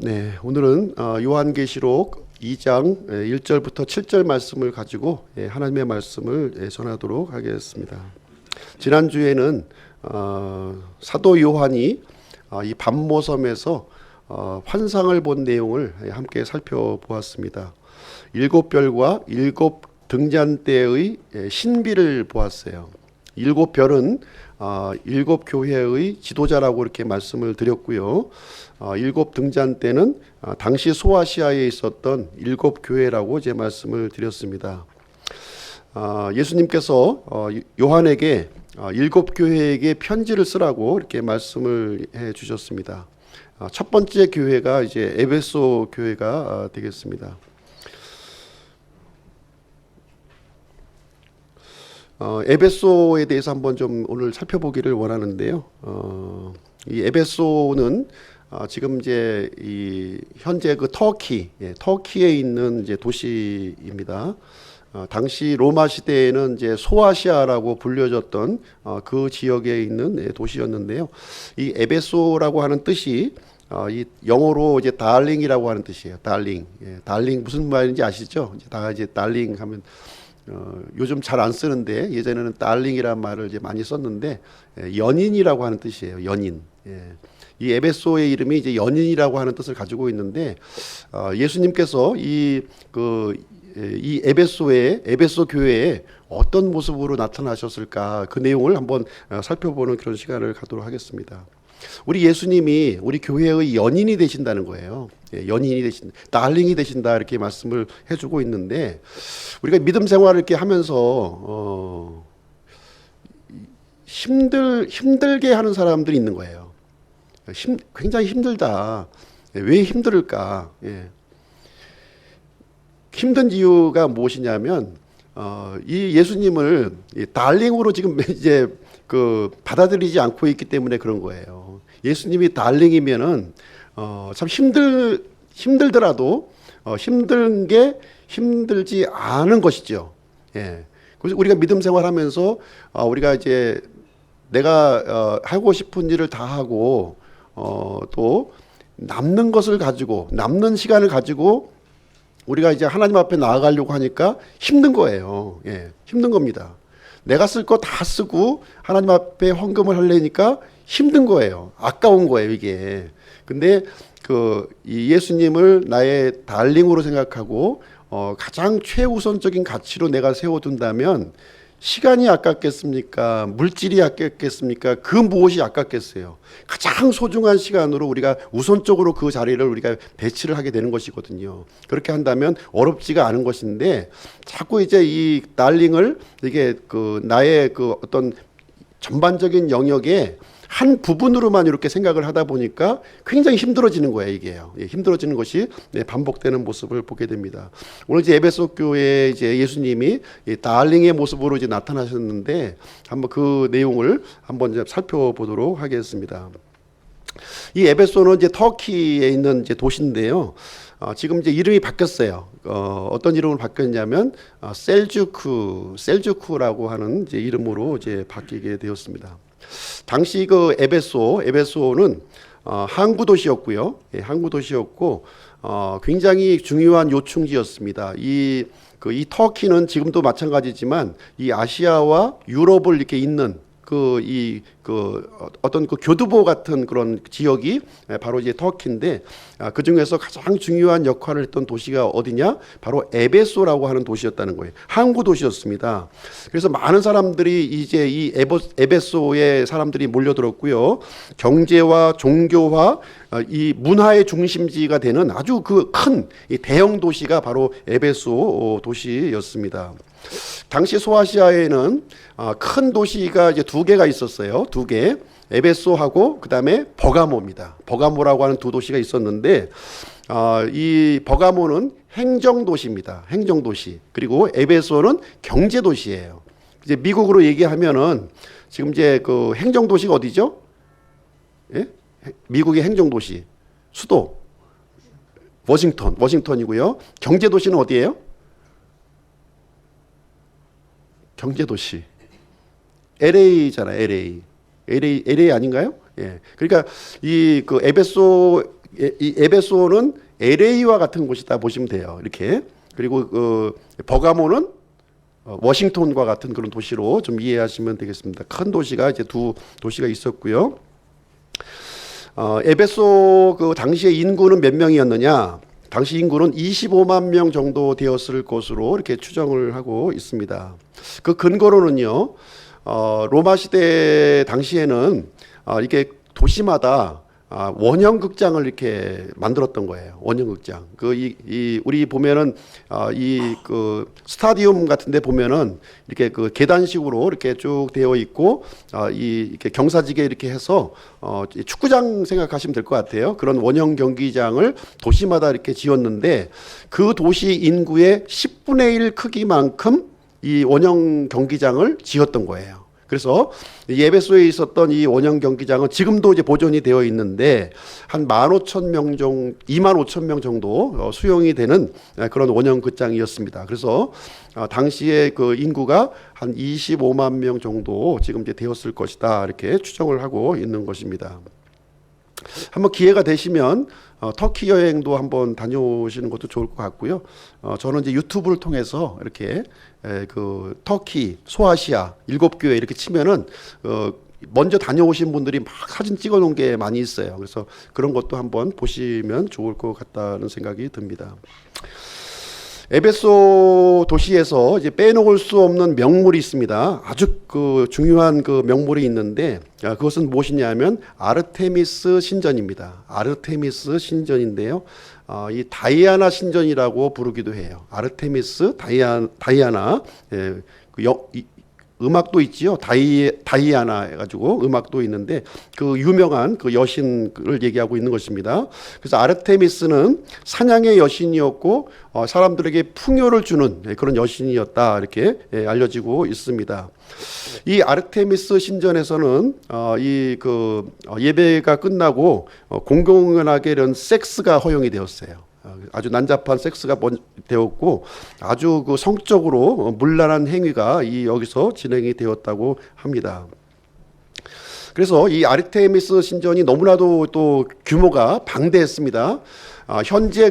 네, 오늘은 요한계시록 2장 1절부터 7절 말씀을 가지고 하나님의 말씀을 전하도록 하겠습니다. 지난주에는 사도 요한이 이 밤모섬에서 환상을 본 내용을 함께 살펴보았습니다. 일곱 별과 일곱 등잔대의 신비를 보았어요. 일곱 별은 일곱 교회의 지도자라고 이렇게 말씀을 드렸고요. 일곱 등잔대는 당시 소아시아에 있었던 일곱 교회라고 이제 말씀을 드렸습니다. 예수님께서 요한에게 일곱 교회에게 편지를 쓰라고 이렇게 말씀을 해 주셨습니다. 첫 번째 교회가 이제 에베소 교회가 되겠습니다. 에베소에 대해서 한번 좀 오늘 살펴보기를 원하는데요. 이 에베소는 지금 이제 이 현재 그 터키에 있는 이제 도시입니다. 당시 로마 시대에는 이제 소아시아라고 불려졌던 그 지역에 있는 도시였는데요. 이 에베소라고 하는 뜻이 이 영어로 이제 달링이라고 하는 뜻이에요. 달링. 달링 무슨 말인지 아시죠? 다 이제 달링 하면 요즘 잘 안 쓰는데 예전에는 달링이라는 말을 이제 많이 썼는데 연인이라고 하는 뜻이에요. 연인. 이 에베소의 이름이 이제 연인이라고 하는 뜻을 가지고 있는데 예수님께서 이 에베소 교회에 어떤 모습으로 나타나셨을까 그 내용을 한번 살펴보는 그런 시간을 갖도록 하겠습니다. 우리 예수님이 우리 교회의 연인이 되신다는 거예요. 연인이 되신다, 달링이 되신다 이렇게 말씀을 해주고 있는데 우리가 믿음 생활을 이렇게 하면서 힘들게 하는 사람들이 있는 거예요. 굉장히 힘들다. 왜 힘들까? 힘든 이유가 무엇이냐면 이 예수님을 달링으로 지금 이제 받아들이지 않고 있기 때문에 그런 거예요. 예수님이 달링이면은 참 힘들더라도 힘든 게 힘들지 않은 것이죠. 그래서 우리가 믿음 생활하면서 우리가 이제 내가 하고 싶은 일을 다 하고 또 남는 것을 가지고 남는 시간을 가지고 우리가 이제 하나님 앞에 나아가려고 하니까 힘든 거예요. 힘든 겁니다. 내가 쓸 거 다 쓰고 하나님 앞에 헌금을 하려니까 힘든 거예요. 아까운 거예요, 이게. 근데 이 예수님을 나의 달링으로 생각하고 가장 최우선적인 가치로 내가 세워둔다면 시간이 아깝겠습니까? 물질이 아깝겠습니까? 그 무엇이 아깝겠어요? 가장 소중한 시간으로 우리가 우선적으로 그 자리를 우리가 배치를 하게 되는 것이거든요. 그렇게 한다면 어렵지가 않은 것인데 자꾸 이제 이 달링을 이게 나의 어떤 전반적인 영역에 한 부분으로만 이렇게 생각을 하다 보니까 굉장히 힘들어지는 거예요, 이게요. 힘들어지는 것이 반복되는 모습을 보게 됩니다. 오늘 이제 에베소 교회에 이제 예수님이 달링의 모습으로 이제 나타나셨는데 한번 그 내용을 한번 이제 살펴보도록 하겠습니다. 이 에베소는 이제 터키에 있는 이제 도시인데요. 지금 이제 이름이 바뀌었어요. 어떤 이름으로 바뀌었냐면 셀주크라고 하는 이제 이름으로 이제 바뀌게 되었습니다. 당시 그 에베소는 항구 도시였고요. 항구 도시였고 굉장히 중요한 요충지였습니다. 이 터키는 지금도 마찬가지지만 이 아시아와 유럽을 이렇게 잇는 어떤 교두보 같은 그런 지역이 바로 이제 터키인데 그 중에서 가장 중요한 역할을 했던 도시가 어디냐? 바로 에베소라고 하는 도시였다는 거예요. 항구 도시였습니다. 그래서 많은 사람들이 이제 이 에베소에 사람들이 몰려들었고요. 경제와 종교와 이 문화의 중심지가 되는 아주 큰 대형 도시가 바로 에베소 도시였습니다. 당시 소아시아에는 큰 도시가 이제 두 개가 있었어요. 두 개. 에베소하고 그다음에 버가모입니다. 버가모라고 하는 두 도시가 있었는데 이 버가모는 행정도시입니다. 행정도시. 그리고 에베소는 경제도시예요. 이제 미국으로 얘기하면은 지금 이제 그 행정도시가 어디죠? 미국의 행정도시 수도 워싱턴이고요. 경제도시는 어디예요? 경제도시 LA잖아요. LA 아닌가요? 그러니까 이 에베소 이 에베소는 LA와 같은 곳이다 보시면 돼요. 이렇게. 그리고 버가모는 워싱턴과 같은 그런 도시로 좀 이해하시면 되겠습니다. 큰 도시가 이제 두 도시가 있었고요. 에베소 그 당시의 인구는 몇 명이었느냐? 당시 인구는 25만 명 정도 되었을 것으로 이렇게 추정을 하고 있습니다. 그 근거로는요, 로마 시대 당시에는 이게 도시마다 원형 극장을 이렇게 만들었던 거예요. 원형 극장. 우리 보면은 이 그 스타디움 같은데 보면은 이렇게 그 계단식으로 이렇게 쭉 되어 있고 이렇게 경사지게 이렇게 해서 축구장 생각하시면 될 것 같아요. 그런 원형 경기장을 도시마다 이렇게 지었는데 그 도시 인구의 10분의 1 크기만큼 이 원형 경기장을 지었던 거예요. 그래서 에베소에 있었던 이 원형 경기장은 지금도 이제 보존이 되어 있는데 한 25,000명 정도 수용이 되는 그런 원형 극장이었습니다. 그래서 당시에 그 인구가 한 25만 명 정도 지금 이제 되었을 것이다 이렇게 추정을 하고 있는 것입니다. 한번 기회가 되시면 터키 여행도 한번 다녀오시는 것도 좋을 것 같고요. 저는 이제 유튜브를 통해서 이렇게 그 터키, 소아시아 7교회 이렇게 치면은 먼저 다녀오신 분들이 막 사진 찍어 놓은 게 많이 있어요. 그래서 그런 것도 한번 보시면 좋을 것 같다는 생각이 듭니다. 에베소 도시에서 이제 빼놓을 수 없는 명물이 있습니다. 아주 그 중요한 그 명물이 있는데 그것은 무엇이냐면 아르테미스 신전입니다. 아르테미스 신전인데요. 이 다이아나 신전이라고 부르기도 해요. 아르테미스 다이아나. 음악도 있지요. 다이아나 해가지고 음악도 있는데 그 유명한 그 여신을 얘기하고 있는 것입니다. 그래서 아르테미스는 사냥의 여신이었고 사람들에게 풍요를 주는 그런 여신이었다 이렇게 알려지고 있습니다. 이 아르테미스 신전에서는 이 그 예배가 끝나고 공공연하게 이런 섹스가 허용이 되었어요. 아주 난잡한 섹스가 되었고 아주 그 성적으로 문란한 행위가 여기서 진행이 되었다고 합니다. 그래서 이 아르테미스 신전이 너무나도 또 규모가 방대했습니다. 현재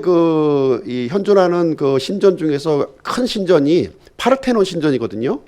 이 현존하는 그 신전 중에서 큰 신전이 파르테논 신전이거든요.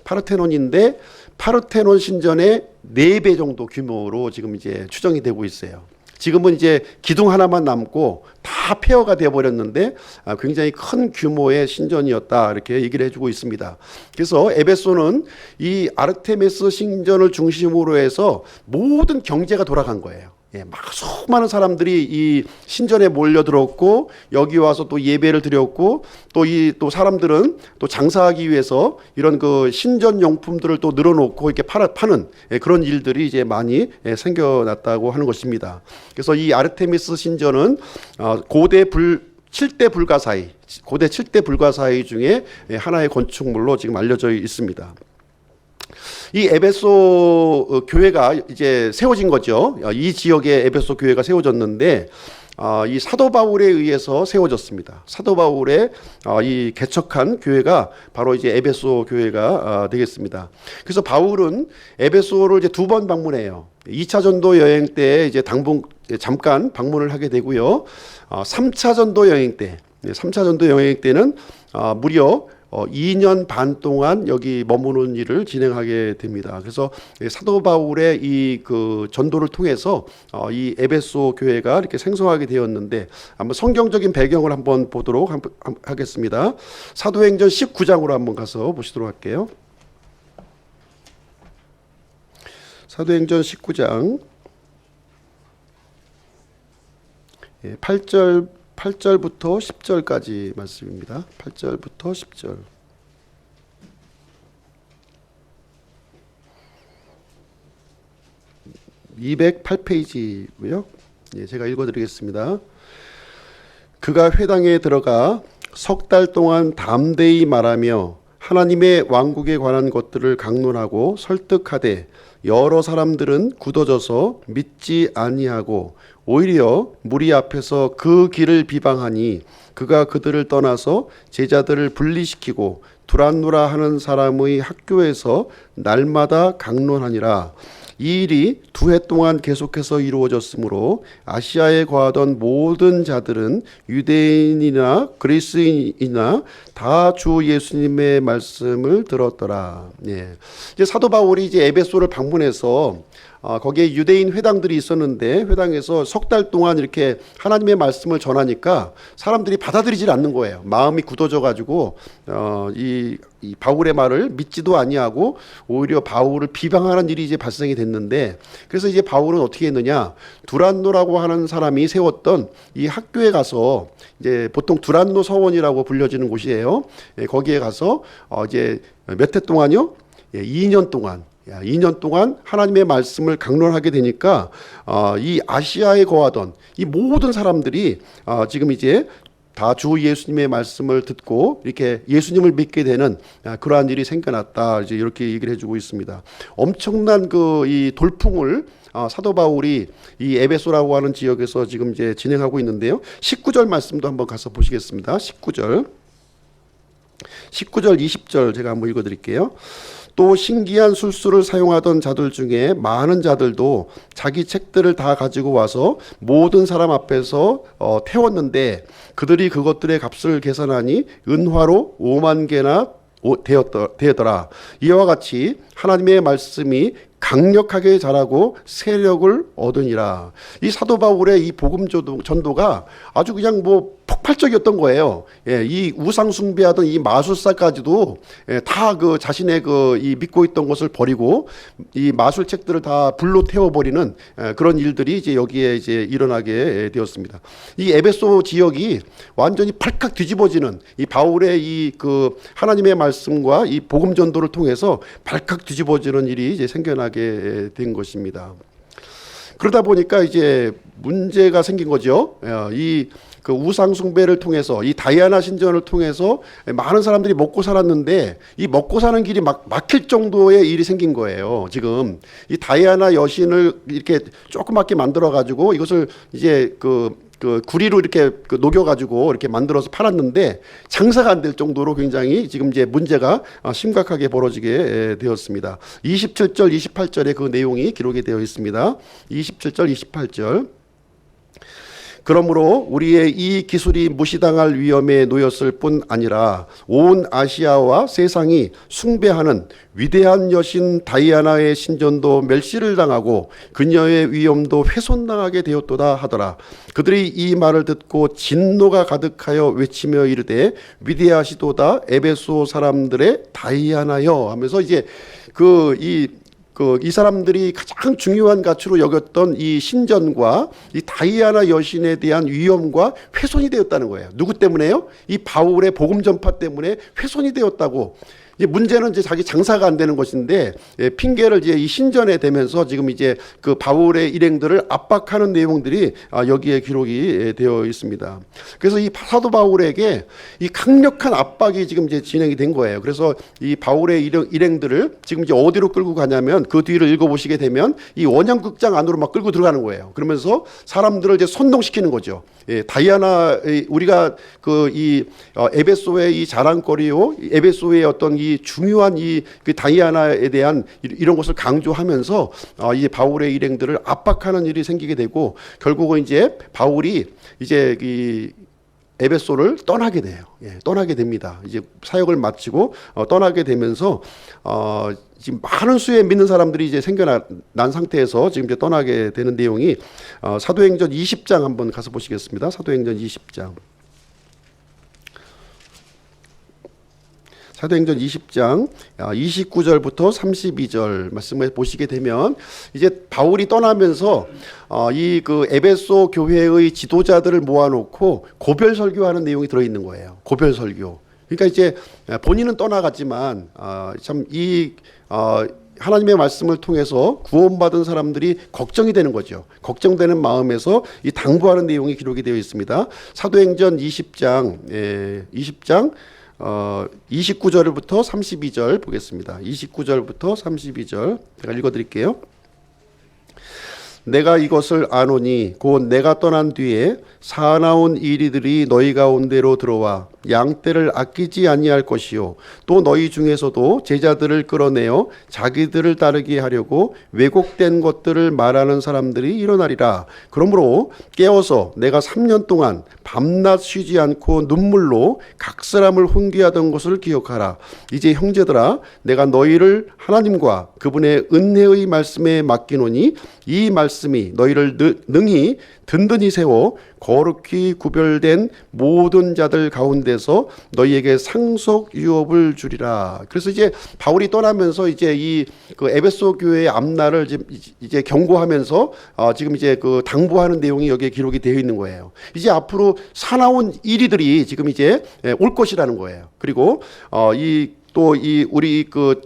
파르테논인데 파르테논 신전의 4배 정도 규모로 지금 이제 추정이 되고 있어요. 지금은 이제 기둥 하나만 남고 다 폐허가 되어버렸는데 굉장히 큰 규모의 신전이었다 이렇게 얘기를 해주고 있습니다. 그래서 에베소는 이 아르테미스 신전을 중심으로 해서 모든 경제가 돌아간 거예요. 막 수많은 사람들이 이 신전에 몰려들었고 여기 와서 또 예배를 드렸고 또 사람들은 또 장사하기 위해서 이런 그 신전 용품들을 또 늘어놓고 이렇게 파는 그런 일들이 이제 많이 생겨났다고 하는 것입니다. 그래서 이 아르테미스 신전은 고대 7대 불가사의 중에 하나의 건축물로 지금 알려져 있습니다. 이 에베소 교회가 이제 세워진 거죠. 이 지역에 에베소 교회가 세워졌는데 이 사도 바울에 의해서 세워졌습니다. 사도 바울의 이 개척한 교회가 바로 이제 에베소 교회가 되겠습니다. 그래서 바울은 에베소를 이제 2번 방문해요. 2차 전도 여행 때 이제 잠깐 방문을 하게 되고요. 3차 전도 여행 때는 무려 2년 반 동안 여기 머무는 일을 진행하게 됩니다. 그래서 사도 바울의 이 그 전도를 통해서 이 에베소 교회가 이렇게 생성하게 되었는데 한번 성경적인 배경을 한번 보도록 하겠습니다. 사도행전 19장으로 한번 가서 보시도록 할게요. 사도행전 19장 8절부터 10절까지 말씀입니다. 8절부터 10절. (208페이지고요) 제가 읽어드리겠습니다. 그가 회당에 들어가 석 달 동안 담대히 말하며 하나님의 왕국에 관한 것들을 강론하고 설득하되 여러 사람들은 굳어져서 믿지 아니하고 오히려 무리 앞에서 그 길을 비방하니 그가 그들을 떠나서 제자들을 분리시키고 두란노라 하는 사람의 학교에서 날마다 강론하니라. 이 일이 2해 동안 계속해서 이루어졌으므로 아시아에 거하던 모든 자들은 유대인이나 그리스인이나 다 주 예수님의 말씀을 들었더라. 예. 이제 사도 바울이 이제 에베소를 방문해서 거기에 유대인 회당들이 있었는데 회당에서 3달 동안 이렇게 하나님의 말씀을 전하니까 사람들이 받아들이질 않는 거예요. 마음이 굳어져 가지고 이 바울의 말을 믿지도 아니하고 오히려 바울을 비방하는 일이 이제 발생이 됐는데, 그래서 이제 바울은 어떻게 했느냐, 두란노라고 하는 사람이 세웠던 이 학교에 가서, 이제 보통 두란노 서원이라고 불려지는 곳이에요. 거기에 가서 이제 몇 해 동안요? 2년 동안 하나님의 말씀을 강론하게 되니까 이 아시아에 거하던 이 모든 사람들이 지금 이제 다 주 예수님의 말씀을 듣고 이렇게 예수님을 믿게 되는 그러한 일이 생겨났다. 이제 이렇게 얘기를 해주고 있습니다. 엄청난 그 이 돌풍을 사도 바울이 이 에베소라고 하는 지역에서 지금 이제 진행하고 있는데요. 19절 말씀도 한번 가서 보시겠습니다. 19절 20절 제가 한번 읽어드릴게요. 또 신기한 술수를 사용하던 자들 중에 많은 자들도 자기 책들을 다 가지고 와서 모든 사람 앞에서 태웠는데 그들이 그것들의 값을 계산하니 은화로 5만 개나 되었더라. 이와 같이 하나님의 말씀이 강력하게 자라고 세력을 얻으니라. 이 사도 바울의 이 복음 전도가 아주 그냥 뭐 폭발적이었던 거예요. 예, 이 우상 숭배하던 이 마술사까지도 다 그 자신의 그 이 믿고 있던 것을 버리고 이 마술책들을 다 불로 태워버리는 그런 일들이 이제 여기에 이제 일어나게 되었습니다. 이 에베소 지역이 완전히 발칵 뒤집어지는 이 바울의 이 그 하나님의 말씀과 이 복음 전도를 통해서 발칵 뒤집어지는 일이 이제 생겨나게 된 것입니다. 그러다 보니까 이제 문제가 생긴 거죠. 이 그 우상 숭배를 통해서, 이 다이아나 신전을 통해서 많은 사람들이 먹고 살았는데 이 먹고 사는 길이 막힐 정도의 일이 생긴 거예요. 지금 이 다이아나 여신을 이렇게 조그맣게 만들어 가지고 이것을 이제 그 구리로 이렇게 녹여가지고 이렇게 만들어서 팔았는데 장사가 안 될 정도로 굉장히 지금 이제 문제가 심각하게 벌어지게 되었습니다. 27절, 28절에 그 내용이 기록이 되어 있습니다. 27절, 28절. 그러므로 우리의 이 기술이 무시당할 위험에 놓였을 뿐 아니라 온 아시아와 세상이 숭배하는 위대한 여신 다이아나의 신전도 멸시를 당하고 그녀의 위엄도 훼손당하게 되었도다 하더라. 그들이 이 말을 듣고 진노가 가득하여 외치며 이르되 위대하시도다 에베소 사람들의 다이아나여 하면서 이제 이 사람들이 가장 중요한 가치로 여겼던 이 신전과 이 다이아나 여신에 대한 위엄과 훼손이 되었다는 거예요. 누구 때문에요? 이 바울의 복음 전파 때문에 훼손이 되었다고. 이제 문제는 이제 자기 장사가 안 되는 것인데 핑계를 이제 이 신전에 대면서 지금 이제 그 바울의 일행들을 압박하는 내용들이 여기에 기록이 되어 있습니다. 그래서 이 사도 바울에게 이 강력한 압박이 지금 이제 진행이 된 거예요. 그래서 이 바울의 일행들을 지금 이제 어디로 끌고 가냐면 그 뒤를 읽어보시게 되면 이 원형극장 안으로 막 끌고 들어가는 거예요. 그러면서 사람들을 이제 선동시키는 거죠. 다이아나 우리가 에베소의 이 자랑거리요, 에베소의 어떤 이 중요한 그 다이아나에 대한 이런 것을 강조하면서 이제 바울의 일행들을 압박하는 일이 생기게 되고 결국은 이제 바울이 이제 이 에베소를 떠나게 돼요. 떠나게 됩니다. 이제 사역을 마치고 떠나게 되면서 지금 많은 수의 믿는 사람들이 이제 생겨난 상태에서 지금 이제 떠나게 되는 내용이 사도행전 20장 한번 가서 보시겠습니다. 사도행전 20장. 사도행전 20장 29절부터 32절 말씀을 보시게 되면 이제 바울이 떠나면서 이 에베소 교회의 지도자들을 모아놓고 고별 설교하는 내용이 들어있는 거예요. 고별 설교. 그러니까 이제 본인은 떠나갔지만 참 하나님의 말씀을 통해서 구원받은 사람들이 걱정이 되는 거죠. 걱정되는 마음에서 이 당부하는 내용이 기록이 되어 있습니다. 사도행전 20장 29절부터 32절 보겠습니다. 29절부터 32절 제가 읽어드릴게요. 내가 이것을 아노니 곧 내가 떠난 뒤에 사나운 이리들이 너희 가운데로 들어와 양떼를 아끼지 아니할 것이요 또 너희 중에서도 제자들을 끌어내어 자기들을 따르게 하려고 왜곡된 것들을 말하는 사람들이 일어나리라. 그러므로 깨어서 내가 3년 동안 밤낮 쉬지 않고 눈물로 각사람을 훈계하던 것을 기억하라. 이제 형제들아 내가 너희를 하나님과 그분의 은혜의 말씀에 맡기노니 이 말씀이 너희를 능히 든든히 세워 거룩히 구별된 모든 자들 가운데서 너희에게 상속 유업을 주리라. 그래서 이제 바울이 떠나면서 이제 이 그 에베소 교회의 앞날을 이제 경고하면서 지금 이제 그 당부하는 내용이 여기에 기록이 되어 있는 거예요. 이제 앞으로 사나운 일이들이 지금 이제 올 것이라는 거예요. 그리고 우리 그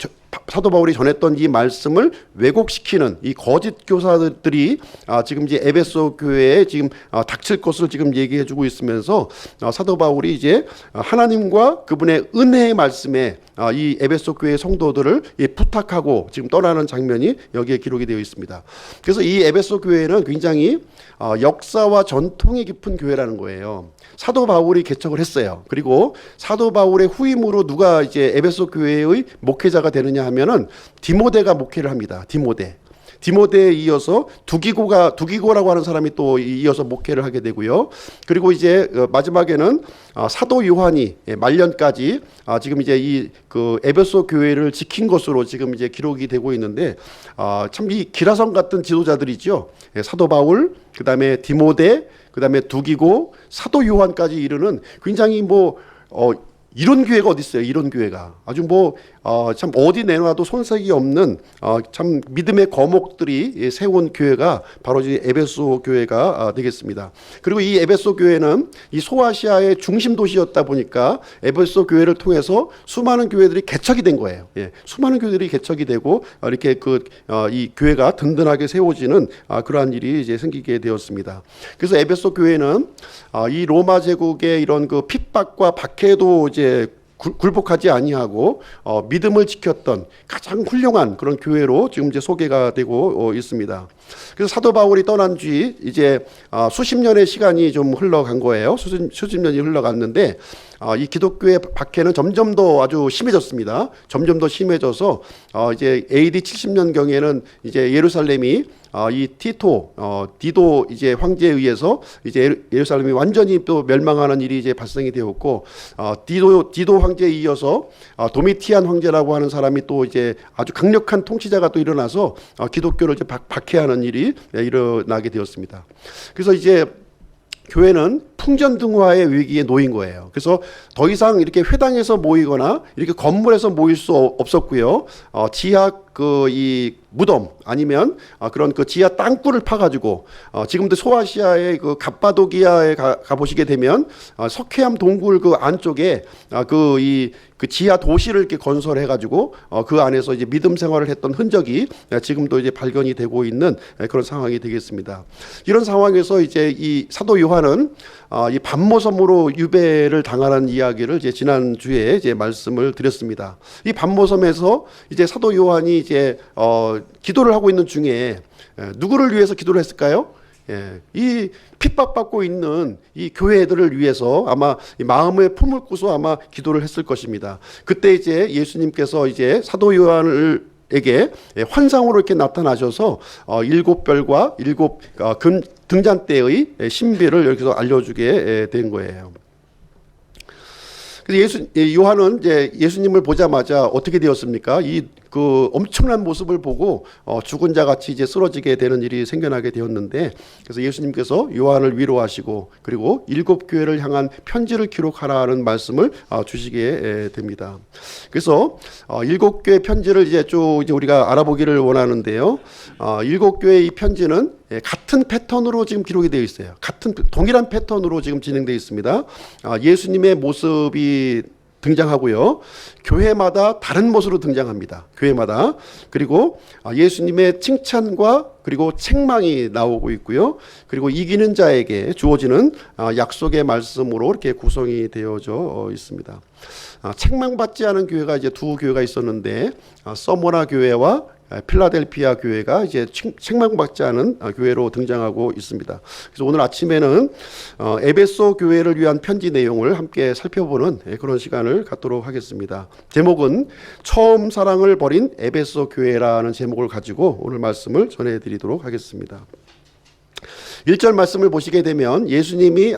사도 바울이 전했던 이 말씀을 왜곡시키는 이 거짓 교사들이 지금 이제 에베소 교회에 지금 닥칠 것을 지금 얘기해주고 있으면서 사도 바울이 이제 하나님과 그분의 은혜의 말씀에 이 에베소 교회 성도들을 부탁하고 지금 떠나는 장면이 여기에 기록이 되어 있습니다. 그래서 이 에베소 교회는 굉장히 역사와 전통이 깊은 교회라는 거예요. 사도 바울이 개척을 했어요. 그리고 사도 바울의 후임으로 누가 이제 에베소 교회의 목회자가 되느냐 하면은 디모데가 목회를 합니다. 디모데에 이어서 두기고라고 하는 사람이 또 이어서 목회를 하게 되고요. 그리고 이제 마지막에는 사도 요한이 말년까지 지금 이제 이 그 에베소 교회를 지킨 것으로 지금 이제 기록이 되고 있는데 참 이 기라성 같은 지도자들이죠. 사도 바울, 그다음에 디모데, 그다음에 두기고, 사도 요한까지 이르는 굉장히 이런 교회가 어디 있어요? 이런 교회가 아주 참 어디 내놔도 손색이 없는 참 믿음의 거목들이 세운 교회가 바로 이 에베소 교회가 되겠습니다. 그리고 이 에베소 교회는 이 소아시아의 중심 도시였다 보니까 에베소 교회를 통해서 수많은 교회들이 개척이 된 거예요. 수많은 교회들이 개척이 되고 이렇게 이 교회가 든든하게 세워지는 그러한 일이 이제 생기게 되었습니다. 그래서 에베소 교회는 이 로마 제국의 이런 그 핍박과 박해도 이제 굴복하지 아니하고 믿음을 지켰던 가장 훌륭한 그런 교회로 지금 이제 소개가 되고 있습니다. 그래서 사도 바울이 떠난 뒤 이제 수십 년의 시간이 좀 흘러간 거예요. 수십 년이 흘러갔는데 이 기독교의 박해는 점점 더 아주 심해졌습니다. 점점 더 심해져서 이제 AD 70년 경에는 이제 예루살렘이 이 디도 이제 황제에 의해서 이제 예루살렘이 완전히 또 멸망하는 일이 이제 발생이 되었고, 디도 황제에 이어서 도미티안 황제라고 하는 사람이 또 이제 아주 강력한 통치자가 또 일어나서 기독교를 이제 박해하는 일이 일어나게 되었습니다. 그래서 이제 교회는 풍전등화의 위기에 놓인 거예요. 그래서 더 이상 이렇게 회당에서 모이거나 이렇게 건물에서 모일 수 없었고요. 지하 이 무덤 아니면 그런 그 지하 땅굴을 파가지고 지금도 소아시아의 그 갑바도기아에 가보시게 되면 석회암 동굴 그 안쪽에 그 지하 도시를 이렇게 건설해가지고 그 안에서 이제 믿음 생활을 했던 흔적이 지금도 이제 발견이 되고 있는 그런 상황이 되겠습니다. 이런 상황에서 이제 이 사도 요한은 이 반모섬으로 유배를 당하는 이야기를 이제 지난 주에 이제 말씀을 드렸습니다. 이 반모섬에서 이제 사도 요한이 이제 기도를 하고 있는 중에 누구를 위해서 기도를 했을까요? 이 핍박받고 있는 이 교회들을 위해서 아마 마음의 품을 꾸서 아마 기도를 했을 것입니다. 그때 이제 예수님께서 이제 사도 요한에게 환상으로 이렇게 나타나셔서 7별과 7 등잔대의 신비를 여기서 알려주게 된 거예요. 그래서 요한은 이제 예수님을 보자마자 어떻게 되었습니까? 그 엄청난 모습을 보고 죽은 자 같이 이제 쓰러지게 되는 일이 생겨나게 되었는데, 그래서 예수님께서 요한을 위로하시고 그리고 7 교회를 향한 편지를 기록하라는 말씀을 주시게 됩니다. 그래서 7 교회 편지를 이제 우리가 알아보기를 원하는데요. 7 교회의 이 편지는 같은 패턴으로 지금 기록이 되어 있어요. 동일한 패턴으로 지금 진행되어 있습니다. 예수님의 모습이 등장하고요. 교회마다 다른 모습으로 등장합니다. 교회마다. 그리고 예수님의 칭찬과 그리고 책망이 나오고 있고요. 그리고 이기는 자에게 주어지는 약속의 말씀으로 이렇게 구성이 되어져 있습니다. 책망받지 않은 교회가 이제 두 교회가 있었는데 서모나 교회와 필라델피아 교회가 이제 책망받지 않은 교회로 등장하고 있습니다. 그래서 오늘 아침에는 에베소 교회를 위한 편지 내용을 함께 살펴보는 그런 시간을 갖도록 하겠습니다. 제목은 처음 사랑을 버린 에베소 교회라는 제목을 가지고 오늘 말씀을 전해드리도록 하겠습니다. 1절 말씀을 보시게 되면 예수님이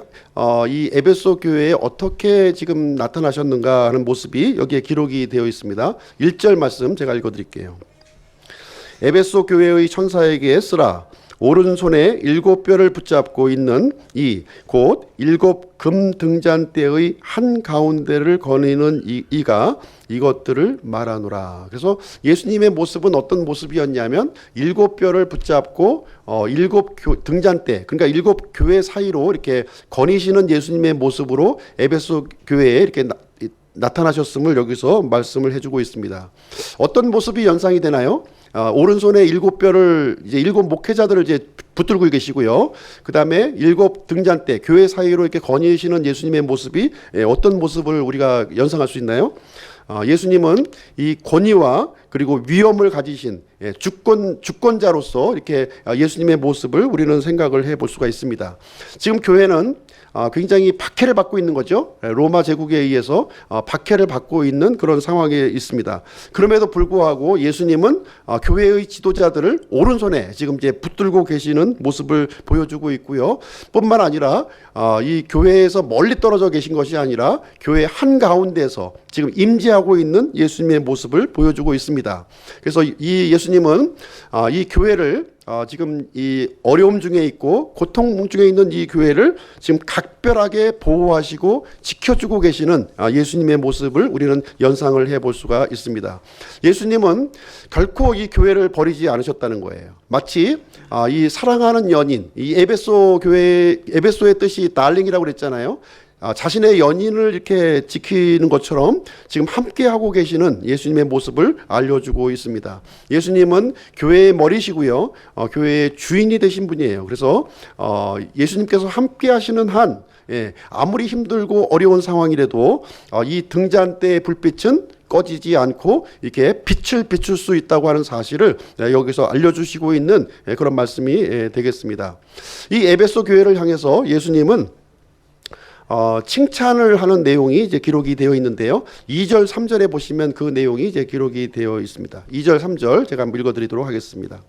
이 에베소 교회에 어떻게 지금 나타나셨는가 하는 모습이 여기에 기록이 되어 있습니다. 1절 말씀 제가 읽어드릴게요. 에베소 교회의 천사에게 쓰라. 오른손에 7뼈를 붙잡고 있는 이 곧 7 금등잔대의 한가운데를 거니는 이가 이것들을 말하노라. 그래서 예수님의 모습은 어떤 모습이었냐면 7뼈를 붙잡고 7 등잔대, 그러니까 7 교회 사이로 이렇게 거니시는 예수님의 모습으로 에베소 교회에 이렇게 나타나셨음을 여기서 말씀을 해주고 있습니다. 어떤 모습이 연상이 되나요? 오른손에 7뼈를 이제 7 목회자들을 이제 붙들고 계시고요. 그 다음에 7 등잔대, 교회 사이로 이렇게 거니시는 예수님의 모습이 어떤 모습을 우리가 연상할 수 있나요? 예수님은 이 권위와 그리고 위엄을 가지신 주권자로서 이렇게 예수님의 모습을 우리는 생각을 해볼 수가 있습니다. 지금 교회는 굉장히 박해를 받고 있는 거죠. 로마 제국에 의해서 박해를 받고 있는 그런 상황에 있습니다. 그럼에도 불구하고 예수님은 교회의 지도자들을 오른손에 지금 이제 붙들고 계시는 모습을 보여주고 있고요. 뿐만 아니라 이 교회에서 멀리 떨어져 계신 것이 아니라 교회 한가운데서 지금 임재하고 있는 예수님의 모습을 보여주고 있습니다. 그래서 이 예수님은 이 교회를 지금 이 어려움 중에 있고 고통 중에 있는 이 교회를 지금 각별하게 보호하시고 지켜주고 계시는 예수님의 모습을 우리는 연상을 해볼 수가 있습니다. 예수님은 결코 이 교회를 버리지 않으셨다는 거예요. 마치 이 사랑하는 연인, 이 에베소 교회, 에베소의 뜻이 달링이라고 그랬잖아요. 자신의 연인을 이렇게 지키는 것처럼 지금 함께 하고 계시는 예수님의 모습을 알려주고 있습니다. 예수님은 교회의 머리시고요, 교회의 주인이 되신 분이에요. 그래서 예수님께서 함께 하시는 한 아무리 힘들고 어려운 상황이라도 이 등잔대의 불빛은 꺼지지 않고 이렇게 빛을 비출 수 있다고 하는 사실을 여기서 알려주시고 있는 그런 말씀이 되겠습니다. 이 에베소 교회를 향해서 예수님은 칭찬을 하는 내용이 이제 기록이 되어 있는데요. 2절, 3절에 보시면 그 내용이 이제 기록이 되어 있습니다. 2절, 3절 제가 한번 읽어드리도록 하겠습니다.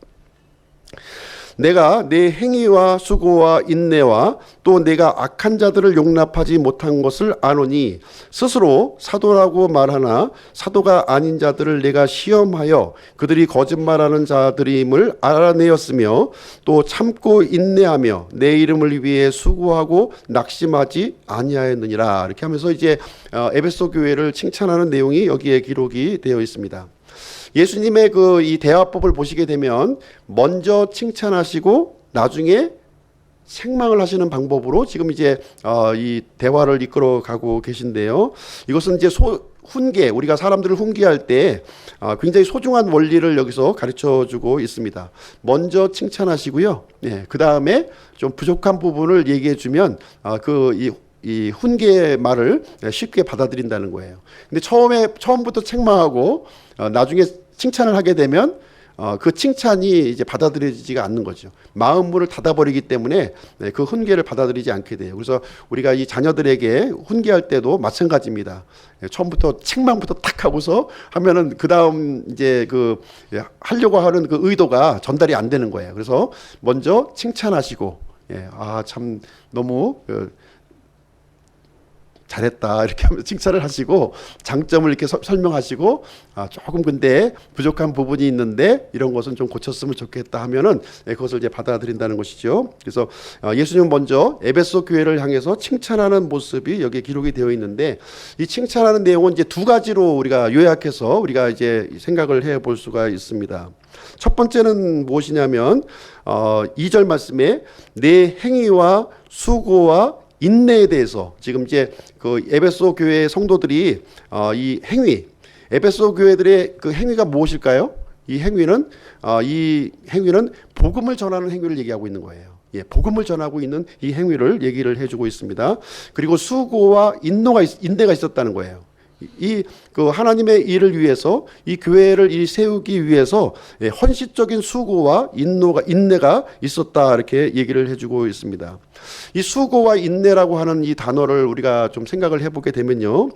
내가 내 행위와 수고와 인내와 또 내가 악한 자들을 용납하지 못한 것을 아노니 스스로 사도라고 말하나 사도가 아닌 자들을 내가 시험하여 그들이 거짓말하는 자들임을 알아내었으며 또 참고 인내하며 내 이름을 위해 수고하고 낙심하지 아니하였느니라. 이렇게 하면서 이제 에베소 교회를 칭찬하는 내용이 여기에 기록이 되어 있습니다. 예수님의 그 이 대화법을 보시게 되면 먼저 칭찬하시고 나중에 책망을 하시는 방법으로 지금 이제 이 대화를 이끌어 가고 계신데요. 이것은 이제 훈계, 우리가 사람들을 훈계할 때 굉장히 소중한 원리를 여기서 가르쳐 주고 있습니다. 먼저 칭찬하시고요. 그 다음에 좀 부족한 부분을 얘기해 주면 이 훈계의 말을 쉽게 받아들인다는 거예요. 근데 처음부터 책망하고 나중에 칭찬을 하게 되면 그 칭찬이 이제 받아들여지지가 않는 거죠. 마음문을 닫아버리기 때문에 그 훈계를 받아들이지 않게 돼요. 그래서 우리가 이 자녀들에게 훈계할 때도 마찬가지입니다. 처음부터 책망부터 탁 하고서 하면은 그 다음 이제 하려고 하는 그 의도가 전달이 안 되는 거예요. 그래서 먼저 칭찬하시고, 참 너무 잘했다 이렇게 하면 칭찬을 하시고 장점을 이렇게 설명하시고 조금 근데 부족한 부분이 있는데 이런 것은 좀 고쳤으면 좋겠다 하면은 그것을 이제 받아들인다는 것이죠. 그래서 예수님은 먼저 에베소 교회를 향해서 칭찬하는 모습이 여기에 기록이 되어 있는데 이 칭찬하는 내용은 이제 두 가지로 우리가 요약해서 우리가 이제 생각을 해볼 수가 있습니다. 첫 번째는 무엇이냐면 2절 말씀에 내 행위와 수고와 인내에 대해서 지금 이제 그 에베소 교회 성도들이 이 행위, 에베소 교회들의 그 행위가 무엇일까요? 이 행위는 복음을 전하는 행위를 얘기하고 있는 거예요. 복음을 전하고 있는 이 행위를 얘기를 해주고 있습니다. 그리고 수고와 인내가 있었다는 거예요. 이 그 하나님의 일을 위해서 이 교회를 이 세우기 위해서 헌신적인 수고와 인내가 있었다 이렇게 얘기를 해주고 있습니다. 이 수고와 인내라고 하는 이 단어를 우리가 좀 생각을 해보게 되면요,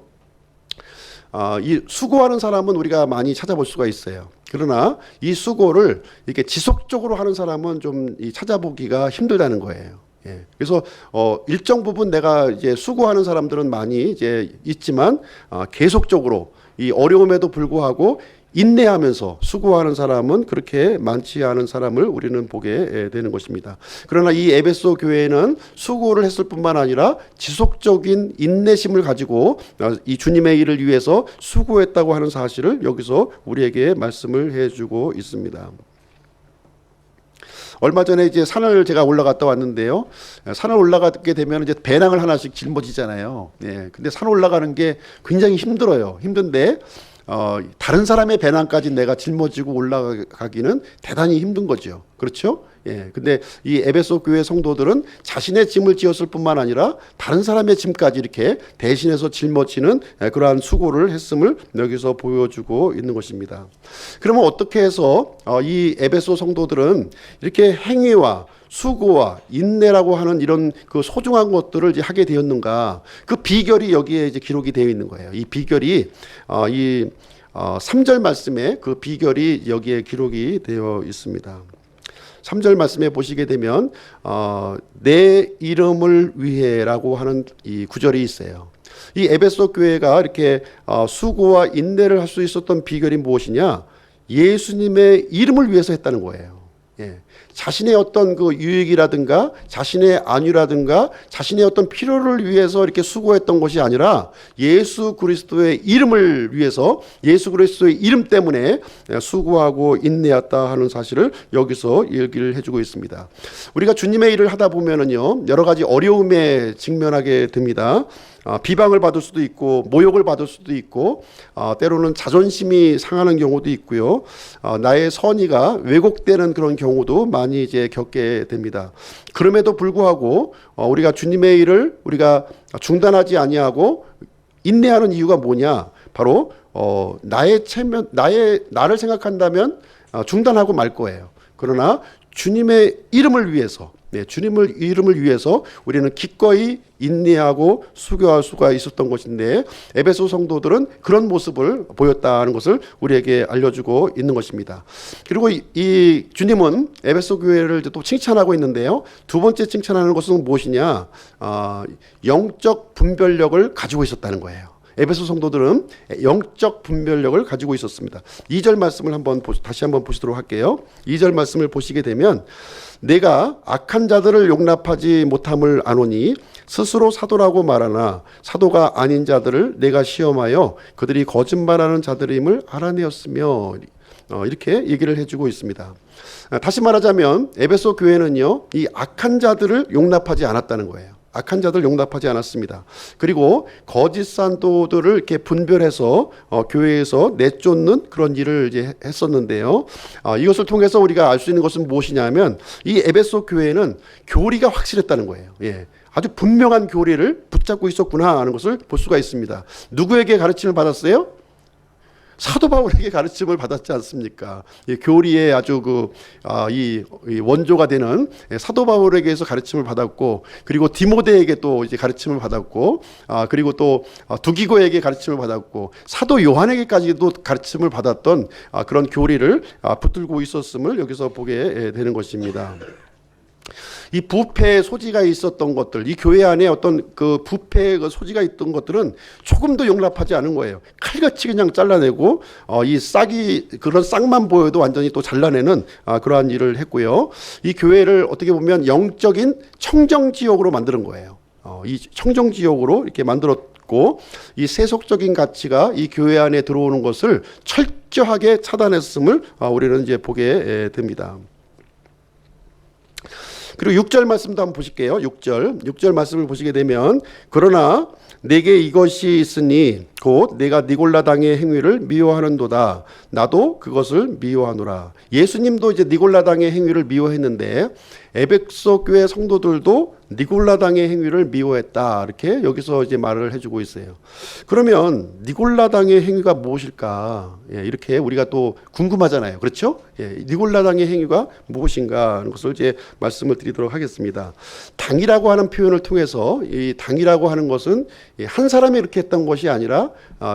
이 수고하는 사람은 우리가 많이 찾아볼 수가 있어요. 그러나 이 수고를 이렇게 지속적으로 하는 사람은 좀 찾아보기가 힘들다는 거예요. 예. 그래서 일정 부분 내가 이제 수고하는 사람들은 많이 이제 있지만 계속적으로 이 어려움에도 불구하고 인내하면서 수고하는 사람은 그렇게 많지 않은 사람을 우리는 보게 되는 것입니다. 그러나 이 에베소 교회는 수고를 했을 뿐만 아니라 지속적인 인내심을 가지고 이 주님의 일을 위해서 수고했다고 하는 사실을 여기서 우리에게 말씀을 해주고 있습니다. 얼마 전에 이제 산을 제가 올라갔다 왔는데요. 산을 올라가게 되면 이제 배낭을 하나씩 짊어지잖아요. 예. 근데 산 올라가는 게 굉장히 힘들어요. 힘든데 다른 사람의 배낭까지 내가 짊어지고 올라가기는 대단히 힘든 거죠. 그렇죠? 예. 근데 이 에베소 교회 성도들은 자신의 짐을 지었을 뿐만 아니라 다른 사람의 짐까지 이렇게 대신해서 짊어지는 그러한 수고를 했음을 여기서 보여주고 있는 것입니다. 그러면 어떻게 해서 이 에베소 성도들은 이렇게 행위와 수고와 인내라고 하는 이런 그 소중한 것들을 이제 하게 되었는가? 그 비결이 여기에 이제 기록이 되어 있는 거예요. 이 비결이 이 3절 말씀에 그 비결이 여기에 기록이 되어 있습니다. 3절 말씀에 보시게 되면 내 이름을 위해라고 하는 이 구절이 있어요. 이 에베소 교회가 이렇게 수고와 인내를 할 수 있었던 비결이 무엇이냐? 예수님의 이름을 위해서 했다는 거예요. 예. 자신의 어떤 그 유익이라든가 자신의 안위라든가 자신의 어떤 필요를 위해서 이렇게 수고했던 것이 아니라 예수 그리스도의 이름을 위해서 예수 그리스도의 이름 때문에 수고하고 인내했다 하는 사실을 여기서 얘기를 해주고 있습니다. 우리가 주님의 일을 하다 보면은요, 여러 가지 어려움에 직면하게 됩니다. 비방을 받을 수도 있고 모욕을 받을 수도 있고 때로는 자존심이 상하는 경우도 있고요. 나의 선의가 왜곡되는 그런 경우도 많이 이제 겪게 됩니다. 그럼에도 불구하고 우리가 주님의 일을 우리가 중단하지 아니하고 인내하는 이유가 뭐냐? 바로 나를 생각한다면 중단하고 말 거예요. 그러나 주님의 이름을 위해서 주님의 이름을 위해서 우리는 기꺼이 인내하고 수고할 수가 있었던 것인데 에베소 성도들은 그런 모습을 보였다는 것을 우리에게 알려주고 있는 것입니다. 그리고 이 주님은 에베소 교회를 또 칭찬하고 있는데요. 두 번째 칭찬하는 것은 무엇이냐? 영적 분별력을 가지고 있었다는 거예요. 에베소 성도들은 영적 분별력을 가지고 있었습니다. 2절 말씀을 다시 한번 보시도록 할게요. 2절 말씀을 보시게 되면 내가 악한 자들을 용납하지 못함을 아노니 스스로 사도라고 말하나 사도가 아닌 자들을 내가 시험하여 그들이 거짓말하는 자들임을 알아내었으며 이렇게 얘기를 해주고 있습니다. 다시 말하자면 에베소 교회는요, 이 악한 자들을 용납하지 않았다는 거예요. 악한 자들 용납하지 않았습니다. 그리고 거짓 산도들을 이렇게 분별해서 교회에서 내쫓는 그런 일을 이제 했었는데요. 이것을 통해서 우리가 알 수 있는 것은 무엇이냐면 이 에베소 교회는 교리가 확실했다는 거예요. 예. 아주 분명한 교리를 붙잡고 있었구나 하는 것을 볼 수가 있습니다. 누구에게 가르침을 받았어요? 사도 바울에게 가르침을 받았지 않습니까? 이 교리의 아주 이 원조가 되는 사도 바울에게서 가르침을 받았고, 그리고 디모데에게 또 이제 가르침을 받았고, 그리고 또 두기고에게 가르침을 받았고, 사도 요한에게까지도 가르침을 받았던 그런 교리를 붙들고 있었음을 여기서 보게 되는 것입니다. 이 부패의 소지가 있었던 것들, 이 교회 안에 어떤 그 부패의 그 소지가 있던 것들은 조금도 용납하지 않은 거예요. 칼같이 그냥 잘라내고 그런 싹만 보여도 완전히 또 잘라내는 그러한 일을 했고요. 이 교회를 어떻게 보면 영적인 청정지역으로 만드는 거예요. 이 청정지역으로 이렇게 만들었고, 이 세속적인 가치가 이 교회 안에 들어오는 것을 철저하게 차단했음을 우리는 이제 보게 됩니다. 그리고 6절 말씀도 한번 보실게요. 6절 말씀을 보시게 되면 그러나 내게 이것이 있으니 곧 내가 니골라당의 행위를 미워하는도다. 나도 그것을 미워하노라. 예수님도 이제 니골라당의 행위를 미워했는데 에베소 교회 성도들도 니골라당의 행위를 미워했다. 이렇게 여기서 이제 말을 해주고 있어요. 그러면 니골라당의 행위가 무엇일까? 예, 이렇게 우리가 또 궁금하잖아요. 그렇죠? 예, 니골라당의 행위가 무엇인가 하는 것을 이제 말씀을 드리도록 하겠습니다. 당이라고 하는 표현을 통해서 이 당이라고 하는 것은 한 사람이 이렇게 했던 것이 아니라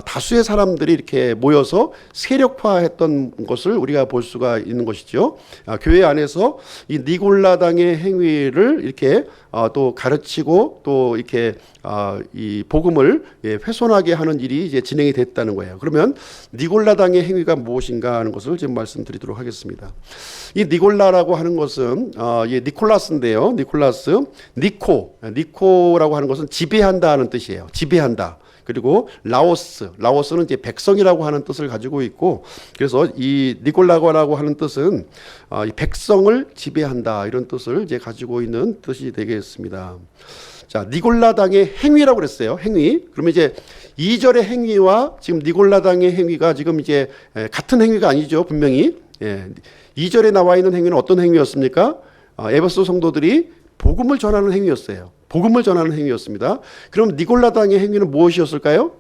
다수의 사람들이 이렇게 모여서 세력화했던 것을 우리가 볼 수가 있는 것이죠. 교회 안에서 이 니골라당의 행위를 이렇게 또 가르치고 또 이렇게 이 복음을 훼손하게 하는 일이 이제 진행이 됐다는 거예요. 그러면 니골라당의 행위가 무엇인가 하는 것을 지금 말씀드리도록 하겠습니다. 이 니골라라고 하는 것은 니콜라스인데요. 니코라고 하는 것은 지배한다 하는 뜻이에요. 지배한다. 그리고 라오스는 이제 백성이라고 하는 뜻을 가지고 있고, 그래서 이 니골라고라고 하는 뜻은 이 백성을 지배한다 이런 뜻을 이제 가지고 있는 뜻이 되겠습니다. 자, 니골라당의 행위라고 그랬어요. 행위. 그러면 이제 2절의 행위와 지금 니골라당의 행위가 지금 이제 같은 행위가 아니죠. 분명히. 2절에 나와 있는 행위는 어떤 행위였습니까? 에베소 성도들이 복음을 전하는 행위였어요. 복음을 전하는 행위였습니다. 그럼 니골라당의 행위는 무엇이었을까요?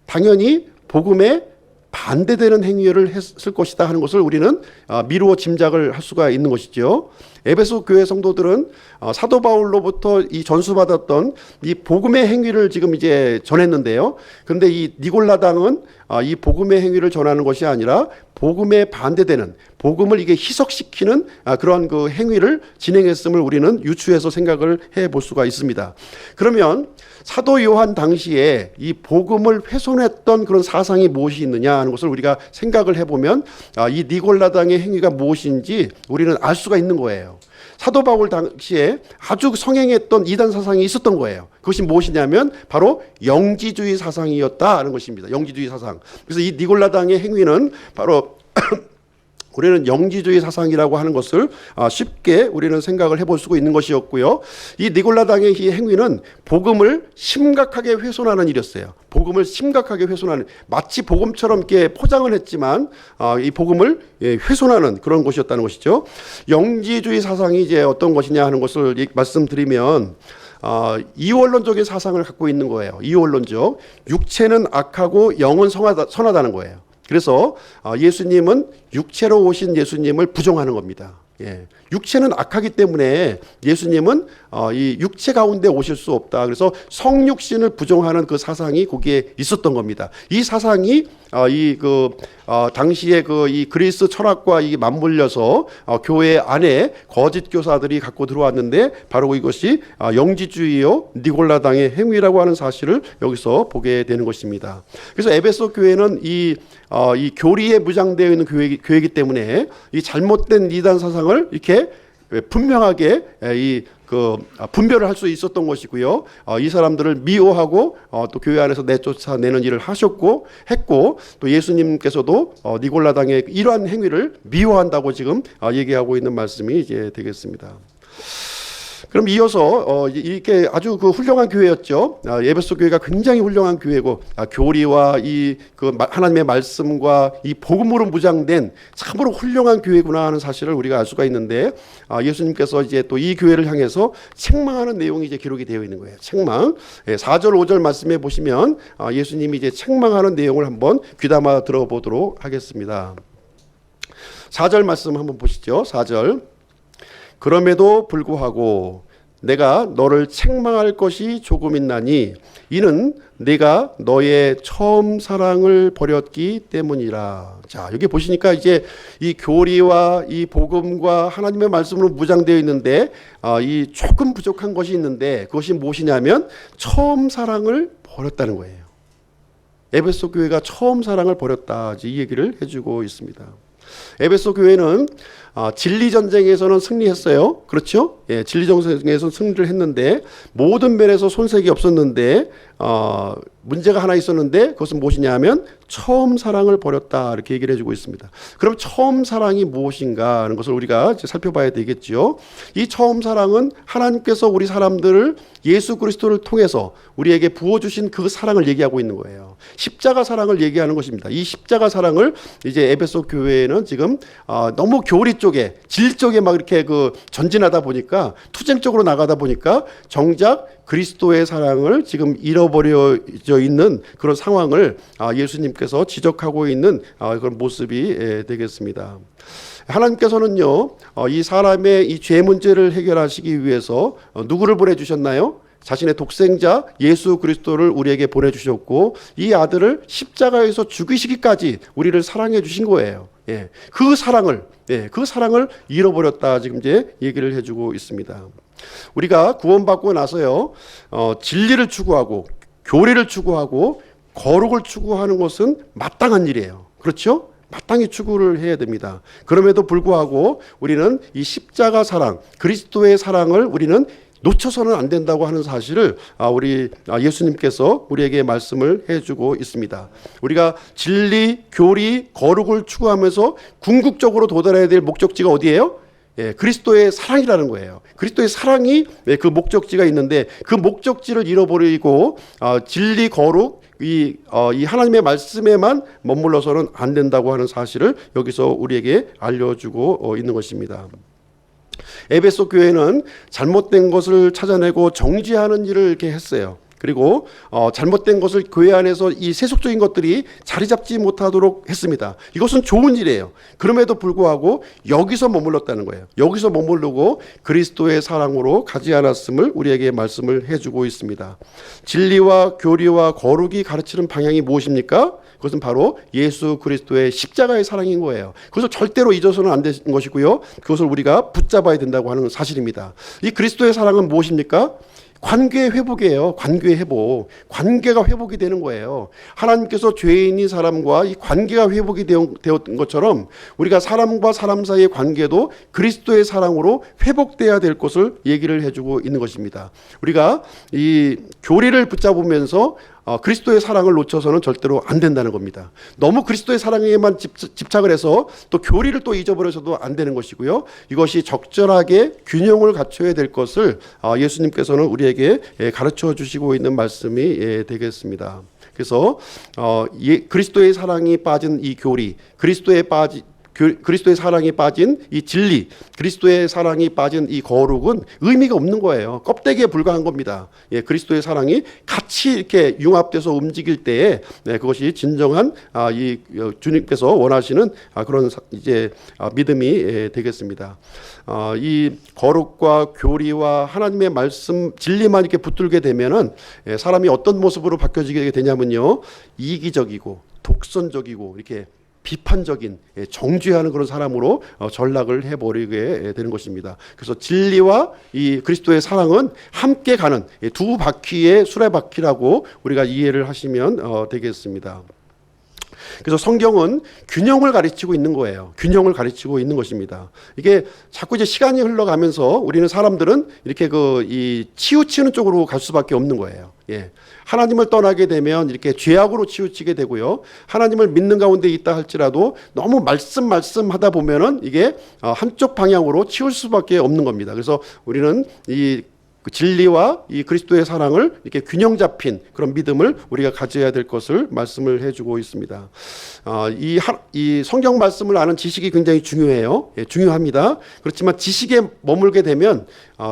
당연히 복음에 반대되는 행위를 했을 것이다 하는 것을 우리는 미루어 짐작을 할 수가 있는 것이죠. 에베소 교회 성도들은 사도 바울로부터 이 전수받았던 이 복음의 행위를 지금 이제 전했는데요. 그런데 이 니골라당은 이 복음의 행위를 전하는 것이 아니라 복음에 반대되는, 복음을 이게 희석시키는 그러한 그 행위를 진행했음을 우리는 유추해서 생각을 해볼 수가 있습니다. 그러면 사도 요한 당시에 이 복음을 훼손했던 그런 사상이 무엇이 있느냐 하는 것을 우리가 생각을 해보면 이 니골라당의 행위가 무엇인지 우리는 알 수가 있는 거예요. 사도 바울 당시에 아주 성행했던 이단 사상이 있었던 거예요. 그것이 무엇이냐면 바로 영지주의 사상이었다 하는 것입니다. 영지주의 사상. 그래서 이 니골라당의 행위는 바로 우리는 영지주의 사상이라고 하는 것을 쉽게 우리는 생각을 해볼 수가 있는 것이었고요. 이 니골라당의 이 행위는 복음을 심각하게 훼손하는 일이었어요. 복음을 심각하게 훼손하는, 마치 복음처럼 이렇게 포장을 했지만 이 복음을 훼손하는 그런 것이었다는 것이죠. 영지주의 사상이 이제 어떤 것이냐 하는 것을 말씀드리면 이원론적인 사상을 갖고 있는 거예요. 이원론적. 육체는 악하고 영은 선하다는 거예요. 그래서 예수님은 육체로 오신 예수님을 부정하는 겁니다. 육체는 악하기 때문에 예수님은 이 육체 가운데 오실 수 없다. 그래서 성육신을 부정하는 그 사상이 거기에 있었던 겁니다. 이 사상이 당시에 이 그리스 철학과 이 맞물려서 교회 안에 거짓 교사들이 갖고 들어왔는데 바로 이것이 영지주의요 니골라당의 행위라고 하는 사실을 여기서 보게 되는 것입니다. 그래서 에베소 교회는 이 교리에 무장되어 있는 교회이기 때문에 이 잘못된 이단 사상을 이렇게 분명하게 분별을 할 수 있었던 것이고요. 이 사람들을 미워하고 또 교회 안에서 내쫓아내는 일을 하셨고 했고, 또 예수님께서도 니골라당의 이러한 행위를 미워한다고 지금 얘기하고 있는 말씀이 이제 되겠습니다. 그럼 이어서 이렇게 아주 훌륭한 교회였죠. 에베소 교회가 굉장히 훌륭한 교회고 교리와 이 하나님의 말씀과 이 복음으로 무장된 참으로 훌륭한 교회구나 하는 사실을 우리가 알 수가 있는데, 예수님께서 이제 또 이 교회를 향해서 책망하는 내용이 이제 기록이 되어 있는 거예요. 책망. 4절 5절 말씀해 보시면 예수님이 이제 책망하는 내용을 한번 귀담아 들어보도록 하겠습니다. 4절 말씀 한번 보시죠. 4절. 그럼에도 불구하고 내가 너를 책망할 것이 조금 있나니 이는 내가 너의 처음 사랑을 버렸기 때문이라. 자, 여기 보시니까 이제 이 교리와 이 복음과 하나님의 말씀으로 무장되어 있는데 이 조금 부족한 것이 있는데 그것이 무엇이냐면 처음 사랑을 버렸다는 거예요. 에베소 교회가 처음 사랑을 버렸다, 이 얘기를 해주고 있습니다. 에베소 교회는 진리 전쟁에서는 승리했어요. 그렇죠? 진리 전쟁에서 승리를 했는데 모든 면에서 손색이 없었는데 문제가 하나 있었는데 그것은 무엇이냐 하면 처음 사랑을 버렸다 이렇게 얘기를 해주고 있습니다. 그럼 처음 사랑이 무엇인가 하는 것을 우리가 이제 살펴봐야 되겠죠. 이 처음 사랑은 하나님께서 우리 사람들을 예수 그리스도를 통해서 우리에게 부어주신 그 사랑을 얘기하고 있는 거예요. 십자가 사랑을 얘기하는 것입니다. 이 십자가 사랑을 이제 에베소 교회는 지금 너무 교리 쪽에 질 쪽에 막 이렇게 그 전진하다 보니까 투쟁적으로 나가다 보니까 정작 그리스도의 사랑을 지금 잃어버려져 있는 그런 상황을 예수님께서 지적하고 있는 그런 모습이 되겠습니다. 하나님께서는요, 이 사람의 이 죄 문제를 해결하시기 위해서 누구를 보내주셨나요? 자신의 독생자 예수 그리스도를 우리에게 보내주셨고 이 아들을 십자가에서 죽이시기까지 우리를 사랑해 주신 거예요. 그 사랑을 잃어버렸다 지금 이제 얘기를 해주고 있습니다. 우리가 구원받고 나서요, 진리를 추구하고 교리를 추구하고 거룩을 추구하는 것은 마땅한 일이에요. 그렇죠? 마땅히 추구를 해야 됩니다. 그럼에도 불구하고 우리는 이 십자가 사랑, 그리스도의 사랑을 우리는 놓쳐서는 안 된다고 하는 사실을 우리 예수님께서 우리에게 말씀을 해주고 있습니다. 우리가 진리, 교리, 거룩을 추구하면서 궁극적으로 도달해야 될 목적지가 어디예요? 그리스도의 사랑이라는 거예요. 그리스도의 사랑이 그 목적지가 있는데 그 목적지를 잃어버리고 진리, 거룩, 이 하나님의 말씀에만 머물러서는 안 된다고 하는 사실을 여기서 우리에게 알려주고 있는 것입니다. 에베소 교회는 잘못된 것을 찾아내고 정지하는 일을 이렇게 했어요. 그리고 잘못된 것을 교회 안에서 이 세속적인 것들이 자리 잡지 못하도록 했습니다. 이것은 좋은 일이에요. 그럼에도 불구하고 여기서 머물렀다는 거예요. 여기서 머무르고 그리스도의 사랑으로 가지 않았음을 우리에게 말씀을 해주고 있습니다. 진리와 교리와 거룩이 가르치는 방향이 무엇입니까? 그것은 바로 예수 그리스도의 십자가의 사랑인 거예요. 그것을 절대로 잊어서는 안 되는 것이고요. 그것을 우리가 붙잡아야 된다고 하는 사실입니다. 이 그리스도의 사랑은 무엇입니까? 관계의 회복이에요. 관계의 회복. 관계가 회복이 되는 거예요. 하나님께서 죄인인 사람과 이 관계가 회복이 되었던 것처럼 우리가 사람과 사람 사이의 관계도 그리스도의 사랑으로 회복돼야 될 것을 얘기를 해주고 있는 것입니다. 우리가 이 교리를 붙잡으면서 그리스도의 사랑을 놓쳐서는 절대로 안 된다는 겁니다. 너무 그리스도의 사랑에만 집착을 해서 또 교리를 또 잊어버려서도 안 되는 것이고요. 이것이 적절하게 균형을 갖춰야 될 것을 예수님께서는 우리에게 가르쳐 주시고 있는 말씀이 되겠습니다. 그래서 그리스도의 사랑이 빠진 이 교리, 그리스도의 사랑이 빠진 이 진리, 그리스도의 사랑이 빠진 이 거룩은 의미가 없는 거예요. 껍데기에 불과한 겁니다. 그리스도의 사랑이 같이 이렇게 융합돼서 움직일 때에 그것이 진정한 이 주님께서 원하시는 그런 이제 믿음이 되겠습니다. 이 거룩과 교리와 하나님의 말씀, 진리만 이렇게 붙들게 되면은 사람이 어떤 모습으로 바뀌어지게 되냐면요, 이기적이고 독선적이고 이렇게 비판적인 정죄하는 그런 사람으로 전락을 해버리게 되는 것입니다. 그래서 진리와 이 그리스도의 사랑은 함께 가는 두 바퀴의 수레바퀴라고 우리가 이해를 하시면 되겠습니다. 그래서 성경은 균형을 가르치고 있는 거예요. 균형을 가르치고 있는 것입니다. 이게 자꾸 이제 시간이 흘러가면서 우리는 사람들은 이렇게 이 치우치는 쪽으로 갈 수밖에 없는 거예요. 하나님을 떠나게 되면 이렇게 죄악으로 치우치게 되고요. 하나님을 믿는 가운데 있다 할지라도 너무 말씀하다 보면은 이게 한쪽 방향으로 치울 수밖에 없는 겁니다. 그래서 우리는 이 진리와 이 그리스도의 사랑을 이렇게 균형 잡힌 그런 믿음을 우리가 가져야 될 것을 말씀을 해주고 있습니다. 이 성경 말씀을 아는 지식이 굉장히 중요해요. 중요합니다. 그렇지만 지식에 머물게 되면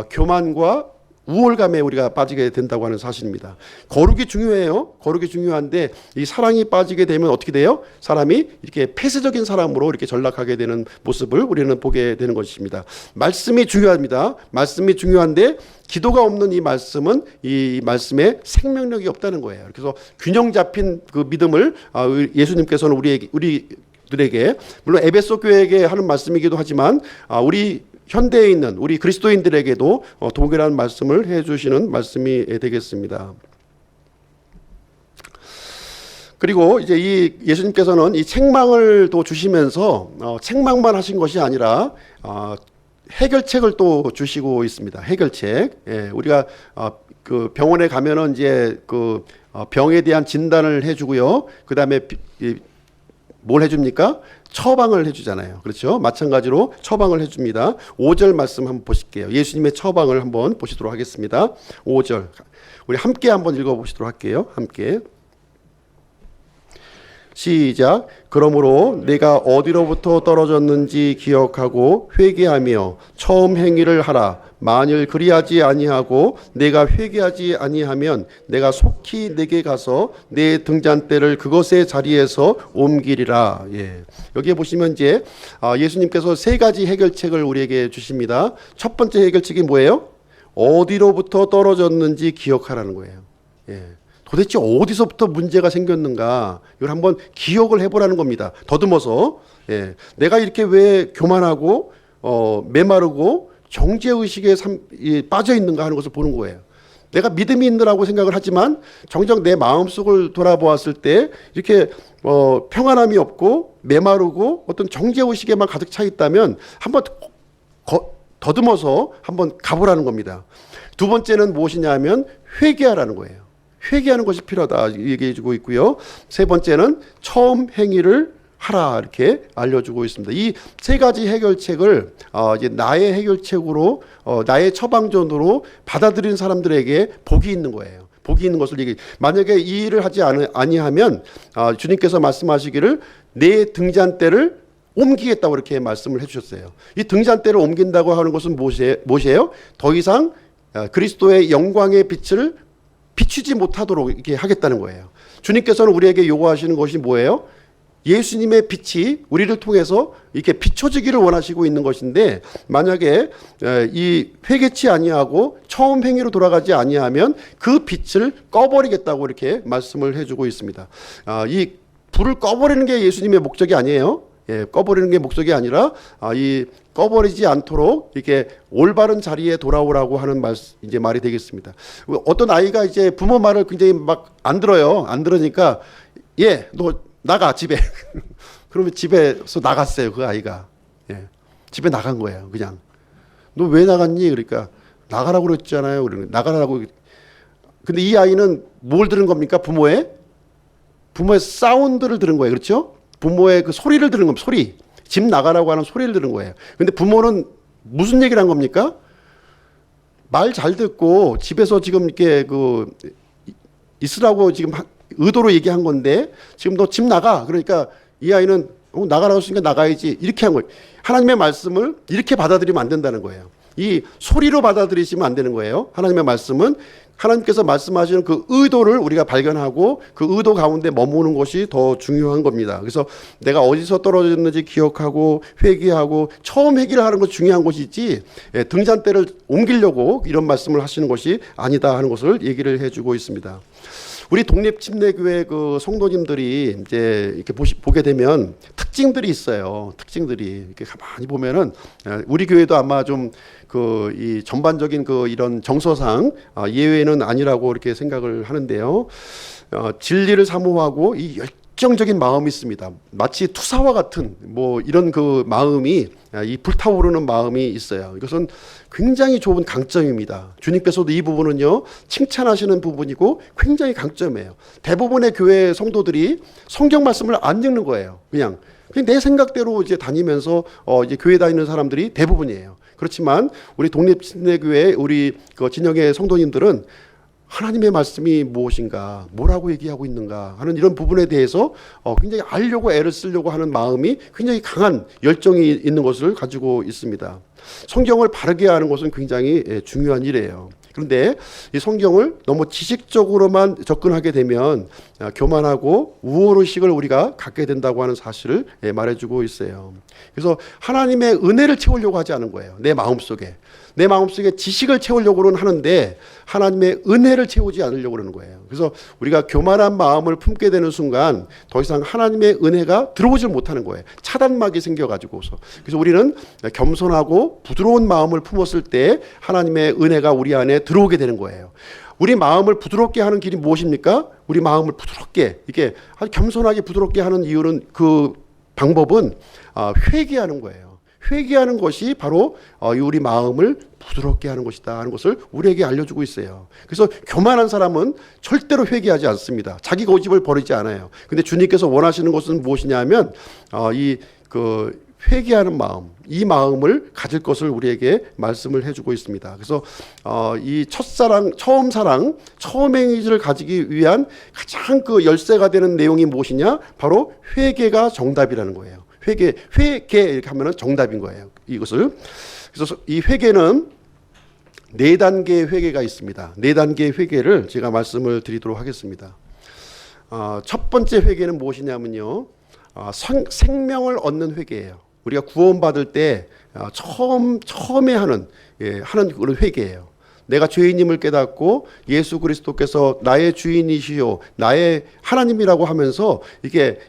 교만과 우월감에 우리가 빠지게 된다고 하는 사실입니다. 거룩이 중요해요. 거룩이 중요한데 이 사랑이 빠지게 되면 어떻게 돼요? 사람이 이렇게 폐쇄적인 사람으로 이렇게 전락하게 되는 모습을 우리는 보게 되는 것입니다. 말씀이 중요합니다. 말씀이 중요한데 기도가 없는 이 말씀은 이 말씀에 생명력이 없다는 거예요. 그래서 균형 잡힌 그 믿음을 예수님께서는 우리들에게, 물론 에베소 교회에게 하는 말씀이기도 하지만 우리 현대에 있는 우리 그리스도인들에게도 동일한 말씀을 해주시는 말씀이 되겠습니다. 그리고 이제 이 예수님께서는 이 책망을 또 주시면서 책망만 하신 것이 아니라 해결책을 또 주시고 있습니다. 해결책. 우리가 그 병원에 가면은 이제 병에 대한 진단을 해주고요. 그 다음에 뭘 해줍니까? 처방을 해주잖아요. 그렇죠? 마찬가지로 처방을 해줍니다. 5절 말씀 한번 보실게요. 예수님의 처방을 한번 보시도록 하겠습니다. 5절 우리 함께 한번 읽어보시도록 할게요. 함께 시작. 그러므로 내가 어디로부터 떨어졌는지 기억하고 회개하며 처음 행위를 하라. 만일 그리하지 아니하고 내가 회개하지 아니하면 내가 속히 내게 가서 내 등잔대를 그것의 자리에서 옮기리라. 예. 여기에 보시면 이제 예수님께서 세 가지 해결책을 우리에게 주십니다. 첫 번째 해결책이 뭐예요? 어디로부터 떨어졌는지 기억하라는 거예요. 예. 도대체 어디서부터 문제가 생겼는가 이걸 한번 기억을 해보라는 겁니다. 더듬어서 내가 이렇게 왜 교만하고 메마르고 정죄의식에 빠져 있는가 하는 것을 보는 거예요. 내가 믿음이 있느라고 생각을 하지만 정작 내 마음속을 돌아보았을 때 이렇게 평안함이 없고 메마르고 어떤 정죄의식에만 가득 차 있다면 한번 더듬어서 한번 가보라는 겁니다. 두 번째는 무엇이냐 하면 회개하라는 거예요. 회개하는 것이 필요하다 얘기해 주고 있고요. 세 번째는 처음 행위를 하라 이렇게 알려주고 있습니다. 이 세 가지 해결책을 이제 나의 해결책으로 나의 처방전으로 받아들이는 사람들에게 복이 있는 거예요. 복이 있는 것을 얘기. 만약에 이 일을 하지 아니하면 주님께서 말씀하시기를 내 등잔대를 옮기겠다고 이렇게 말씀을 해주셨어요. 이 등잔대를 옮긴다고 하는 것은 무엇이에요? 더 이상 그리스도의 영광의 빛을 비추지 못하도록 이렇게 하겠다는 거예요. 주님께서는 우리에게 요구하시는 것이 뭐예요? 예수님의 빛이 우리를 통해서 이렇게 비춰지기를 원하시고 있는 것인데 만약에 이 회개치 아니하고 처음 행위로 돌아가지 아니하면 그 빛을 꺼버리겠다고 이렇게 말씀을 해주고 있습니다. 이 불을 꺼버리는 게 예수님의 목적이 아니에요. 꺼버리는 게 목적이 아니라 이 꺼버리지 않도록 이렇게 올바른 자리에 돌아오라고 하는 이제 말이 되겠습니다. 어떤 아이가 이제 부모 말을 굉장히 막 안 들어요. 안 들으니까 너 나가 집에. 그러면 집에서 나갔어요. 그 아이가. 집에 나간 거예요. 그냥. 너 왜 나갔니? 그러니까 나가라고 그랬잖아요. 그러는 나가라고. 근데 이 아이는 뭘 들은 겁니까? 부모의 사운드를 들은 거예요. 그렇죠? 부모의 그 소리를 들은 겁니다. 소리. 집 나가라고 하는 소리를 들은 거예요. 근데 부모는 무슨 얘기를 한 겁니까? 말 잘 듣고 집에서 지금 이렇게 있으라고 지금 의도로 얘기한 건데 지금 너 집 나가. 그러니까 이 아이는 나가라고 했으니까 나가야지. 이렇게 한 거예요. 하나님의 말씀을 이렇게 받아들이면 안 된다는 거예요. 이 소리로 받아들이시면 안 되는 거예요. 하나님의 말씀은 하나님께서 말씀하시는 그 의도를 우리가 발견하고 그 의도 가운데 머무는 것이 더 중요한 겁니다. 그래서 내가 어디서 떨어졌는지 기억하고 회개하고 처음 회개를 하는 것이 중요한 것이지 등잔대를 옮기려고 이런 말씀을 하시는 것이 아니다 하는 것을 얘기를 해주고 있습니다. 우리 독립침례교회 그 성도님들이 이제 이렇게 보게 되면 특징들이 있어요. 특징들이 이렇게 가만히 보면은 우리 교회도 아마 좀 이 전반적인 이런 정서상 예외는 아니라고 이렇게 생각을 하는데요. 진리를 사모하고 이 열정적인 마음이 있습니다. 마치 투사와 같은 이런 그 마음이 이 불타오르는 마음이 있어요. 이것은 굉장히 좋은 강점입니다. 주님께서도 이 부분은요 칭찬하시는 부분이고 굉장히 강점이에요. 대부분의 교회 성도들이 성경 말씀을 안 읽는 거예요. 그냥 내 생각대로 이제 다니면서 이제 교회 다니는 사람들이 대부분이에요. 그렇지만 우리 독립침례교회 우리 그 진영의 성도님들은 하나님의 말씀이 무엇인가, 뭐라고 얘기하고 있는가 하는 이런 부분에 대해서 굉장히 알려고 애를 쓰려고 하는 마음이 굉장히 강한 열정이 있는 것을 가지고 있습니다. 성경을 바르게 하는 것은 굉장히 중요한 일이에요. 그런데 이 성경을 너무 지식적으로만 접근하게 되면 교만하고 우월의식을 우리가 갖게 된다고 하는 사실을 말해주고 있어요. 그래서 하나님의 은혜를 채우려고 하지 않은 거예요. 내 마음속에 지식을 채우려고는 하는데 하나님의 은혜를 채우지 않으려고 그러는 거예요. 그래서 우리가 교만한 마음을 품게 되는 순간 더 이상 하나님의 은혜가 들어오질 못하는 거예요. 차단막이 생겨가지고서. 그래서 우리는 겸손하고 부드러운 마음을 품었을 때 하나님의 은혜가 우리 안에 들어오게 되는 거예요. 우리 마음을 부드럽게 하는 길이 무엇입니까? 우리 마음을 부드럽게 이렇게 아주 겸손하게 부드럽게 하는 이유는 그 방법은 회개하는 거예요. 회개하는 것이 바로 우리 마음을 부드럽게 하는 것이다 하는 것을 우리에게 알려주고 있어요. 그래서 교만한 사람은 절대로 회개하지 않습니다. 자기 고집을 버리지 않아요. 근데 주님께서 원하시는 것은 무엇이냐 하면 회개하는 마음, 이 마음을 가질 것을 우리에게 말씀을 해주고 있습니다. 그래서 이 첫사랑, 처음 사랑, 처음 행위를 가지기 위한 가장 그 열쇠가 되는 내용이 무엇이냐? 바로 회개가 정답이라는 거예요. 회개 이렇게 하면은 정답인 거예요. 이것을. 그래서 이 회개는 4단계의 회개가 있습니다. 4단계의 회개를 제가 말씀을 드리도록 하겠습니다. 첫 번째 회개는 무엇이냐면요, 생명을 얻는 회개예요. 우리가 구원받을 때 처음에 하는 그런 회개예요. 내가 죄인임을 깨닫고 예수 그리스도께서 나의 주인이시요 나의 하나님이라고 하면서 이게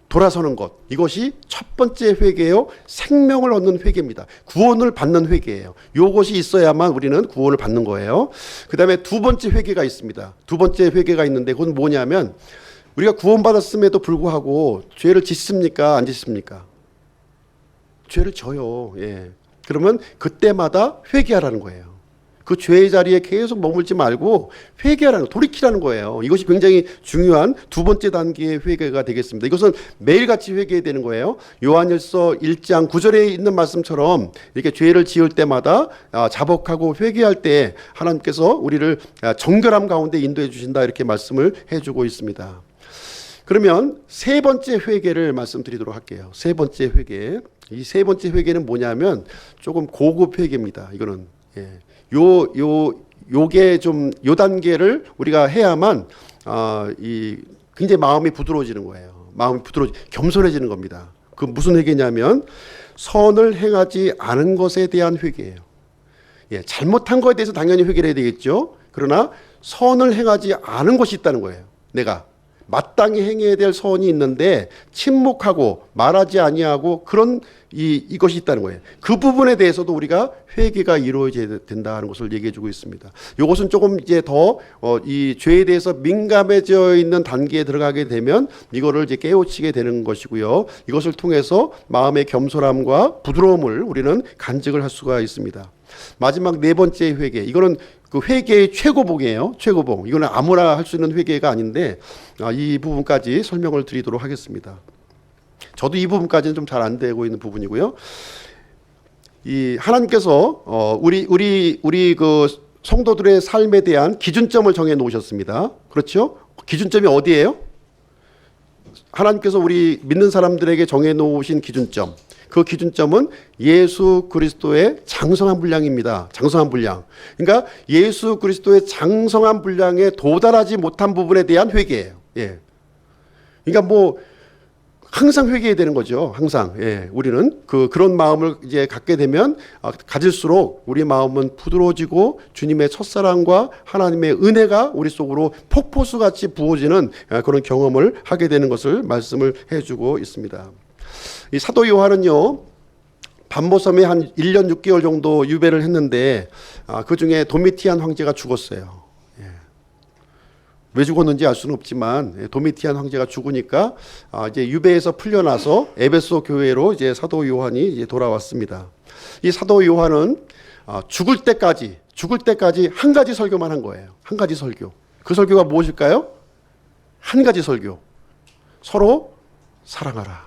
돌아서는 것, 이것이 첫 번째 회개요, 생명을 얻는 회개입니다. 구원을 받는 회개예요. 이것이 있어야만 우리는 구원을 받는 거예요. 그 다음에 두 번째 회개가 있습니다. 두 번째 회개가 있는데 그건 뭐냐면, 우리가 구원받았음에도 불구하고 죄를 짓습니까? 안 짓습니까? 죄를 져요. 예. 그러면 그때마다 회개하라는 거예요. 그 죄의 자리에 계속 머물지 말고 회개하라는, 돌이키라는 거예요. 이것이 굉장히 중요한 두 번째 단계의 회개가 되겠습니다. 이것은 매일같이 회개해야 되는 거예요. 요한일서 1장 9절에 있는 말씀처럼 이렇게 죄를 지을 때마다 자복하고 회개할 때 하나님께서 우리를 정결함 가운데 인도해 주신다, 이렇게 말씀을 해주고 있습니다. 그러면 세 번째 회개를 말씀드리도록 할게요. 세 번째 회개. 이 세 번째 회개는 뭐냐면 조금 고급 회개입니다. 이거는 요게 좀 요 단계를 우리가 해야만 굉장히 마음이 부드러워지는 거예요. 마음이 겸손해지는 겁니다. 그 무슨 회개냐면 선을 행하지 않은 것에 대한 회개예요. 잘못한 것에 대해서 당연히 회개를 해야 되겠죠. 그러나 선을 행하지 않은 것이 있다는 거예요. 내가 마땅히 행해야 될 선이 있는데 침묵하고 말하지 아니하고 그런 이것이 있다는 거예요. 그 부분에 대해서도 우리가 회개가 이루어져야 된다는 것을 얘기해 주고 있습니다. 이것은 조금 이제 더 이 죄에 대해서 민감해져 있는 단계에 들어가게 되면 이거를 이제 깨우치게 되는 것이고요. 이것을 통해서 마음의 겸손함과 부드러움을 우리는 간직을 할 수가 있습니다. 마지막 네 번째 회개, 이거는 그 회개의 최고봉이에요. 최고봉. 이거는 아무나 할 수 있는 회개가 아닌데 이 부분까지 설명을 드리도록 하겠습니다. 저도 이 부분까지는 좀 잘 안 되고 있는 부분이고요. 이 하나님께서 우리 그 성도들의 삶에 대한 기준점을 정해 놓으셨습니다. 그렇죠? 기준점이 어디예요? 하나님께서 우리 믿는 사람들에게 정해 놓으신 기준점. 그 기준점은 예수 그리스도의 장성한 분량입니다. 장성한 분량. 그러니까 예수 그리스도의 장성한 분량에 도달하지 못한 부분에 대한 회개예요. 예. 그러니까 뭐 항상 회개해야 되는 거죠. 항상. 예. 우리는 그런 마음을 이제 갖게 되면 가질수록 우리 마음은 부드러워지고 주님의 첫사랑과 하나님의 은혜가 우리 속으로 폭포수 같이 부어지는 그런 경험을 하게 되는 것을 말씀을 해주고 있습니다. 이 사도 요한은요, 반모섬에 한 1년 6개월 정도 유배를 했는데 그 중에 도미티안 황제가 죽었어요. 예. 왜 죽었는지 알 수는 없지만 도미티안 황제가 죽으니까 이제 유배에서 풀려나서 에베소 교회로 이제 사도 요한이 이제 돌아왔습니다. 이 사도 요한은 죽을 때까지 한 가지 설교만 한 거예요. 한 가지 설교. 그 설교가 무엇일까요? 한 가지 설교. 서로 사랑하라.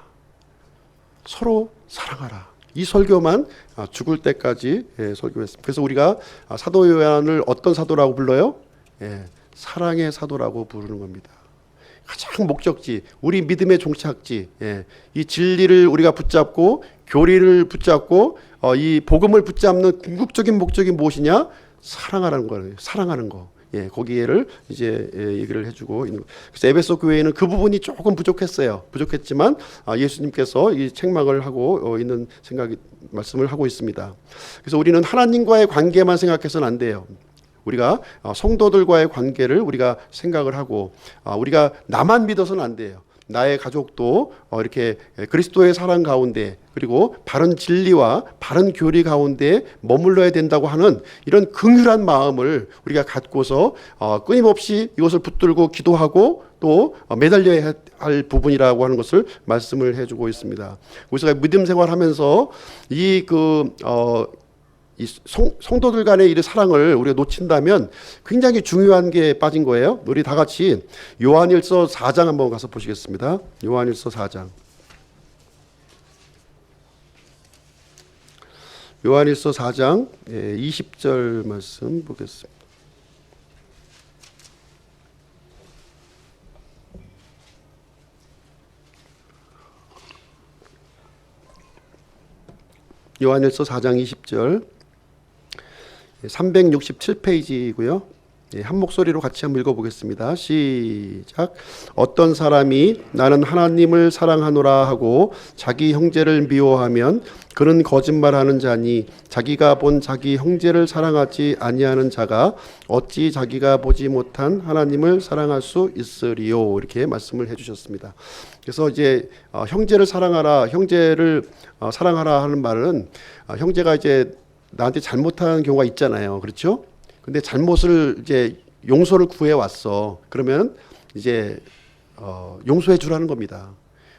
서로 사랑하라. 이 설교만 죽을 때까지 설교했습니다. 그래서 우리가 사도 요한을 어떤 사도라고 불러요? 사랑의 사도라고 부르는 겁니다. 가장 목적지, 우리 믿음의 종착지, 이 진리를 우리가 붙잡고 교리를 붙잡고 이 복음을 붙잡는 궁극적인 목적이 무엇이냐? 사랑하라는 거예요. 사랑하는 거. 거기에를 이제 얘기를 해주고 있는. 그래서 에베소 교회에는 그 부분이 조금 부족했어요. 부족했지만 예수님께서 이 책망을 하고 있는 말씀을 하고 있습니다. 그래서 우리는 하나님과의 관계만 생각해서는 안 돼요. 우리가 성도들과의 관계를 우리가 생각을 하고 우리가 나만 믿어서는 안 돼요. 나의 가족도 이렇게 그리스도의 사랑 가운데 그리고 바른 진리와 바른 교리 가운데 머물러야 된다고 하는 이런 긍휼한 마음을 우리가 갖고서 끊임없이 이것을 붙들고 기도하고 또 매달려야 할 부분이라고 하는 것을 말씀을 해주고 있습니다. 그래서 믿음 생활하면서 이 성도들 간의 이 사랑을 우리가 놓친다면 굉장히 중요한 게 빠진 거예요. 우리 다 같이 요한일서 4장 한번 가서 보시겠습니다. 요한일서 4장. 요한일서 4장 20절 말씀 보겠습니다. 요한일서 4장 20절 367페이지이고요. 한 목소리로 같이 한번 읽어보겠습니다. 시작. 어떤 사람이 나는 하나님을 사랑하노라 하고 자기 형제를 미워하면 그는 거짓말하는 자니 자기가 본 자기 형제를 사랑하지 아니하는 자가 어찌 자기가 보지 못한 하나님을 사랑할 수 있으리요. 이렇게 말씀을 해주셨습니다. 그래서 이제 형제를 사랑하라, 형제를 사랑하라 하는 말은 형제가 이제 나한테 잘못한 경우가 있잖아요. 그렇죠? 근데 잘못을 이제 용서를 구해 왔어. 그러면 이제 용서해 주라는 겁니다.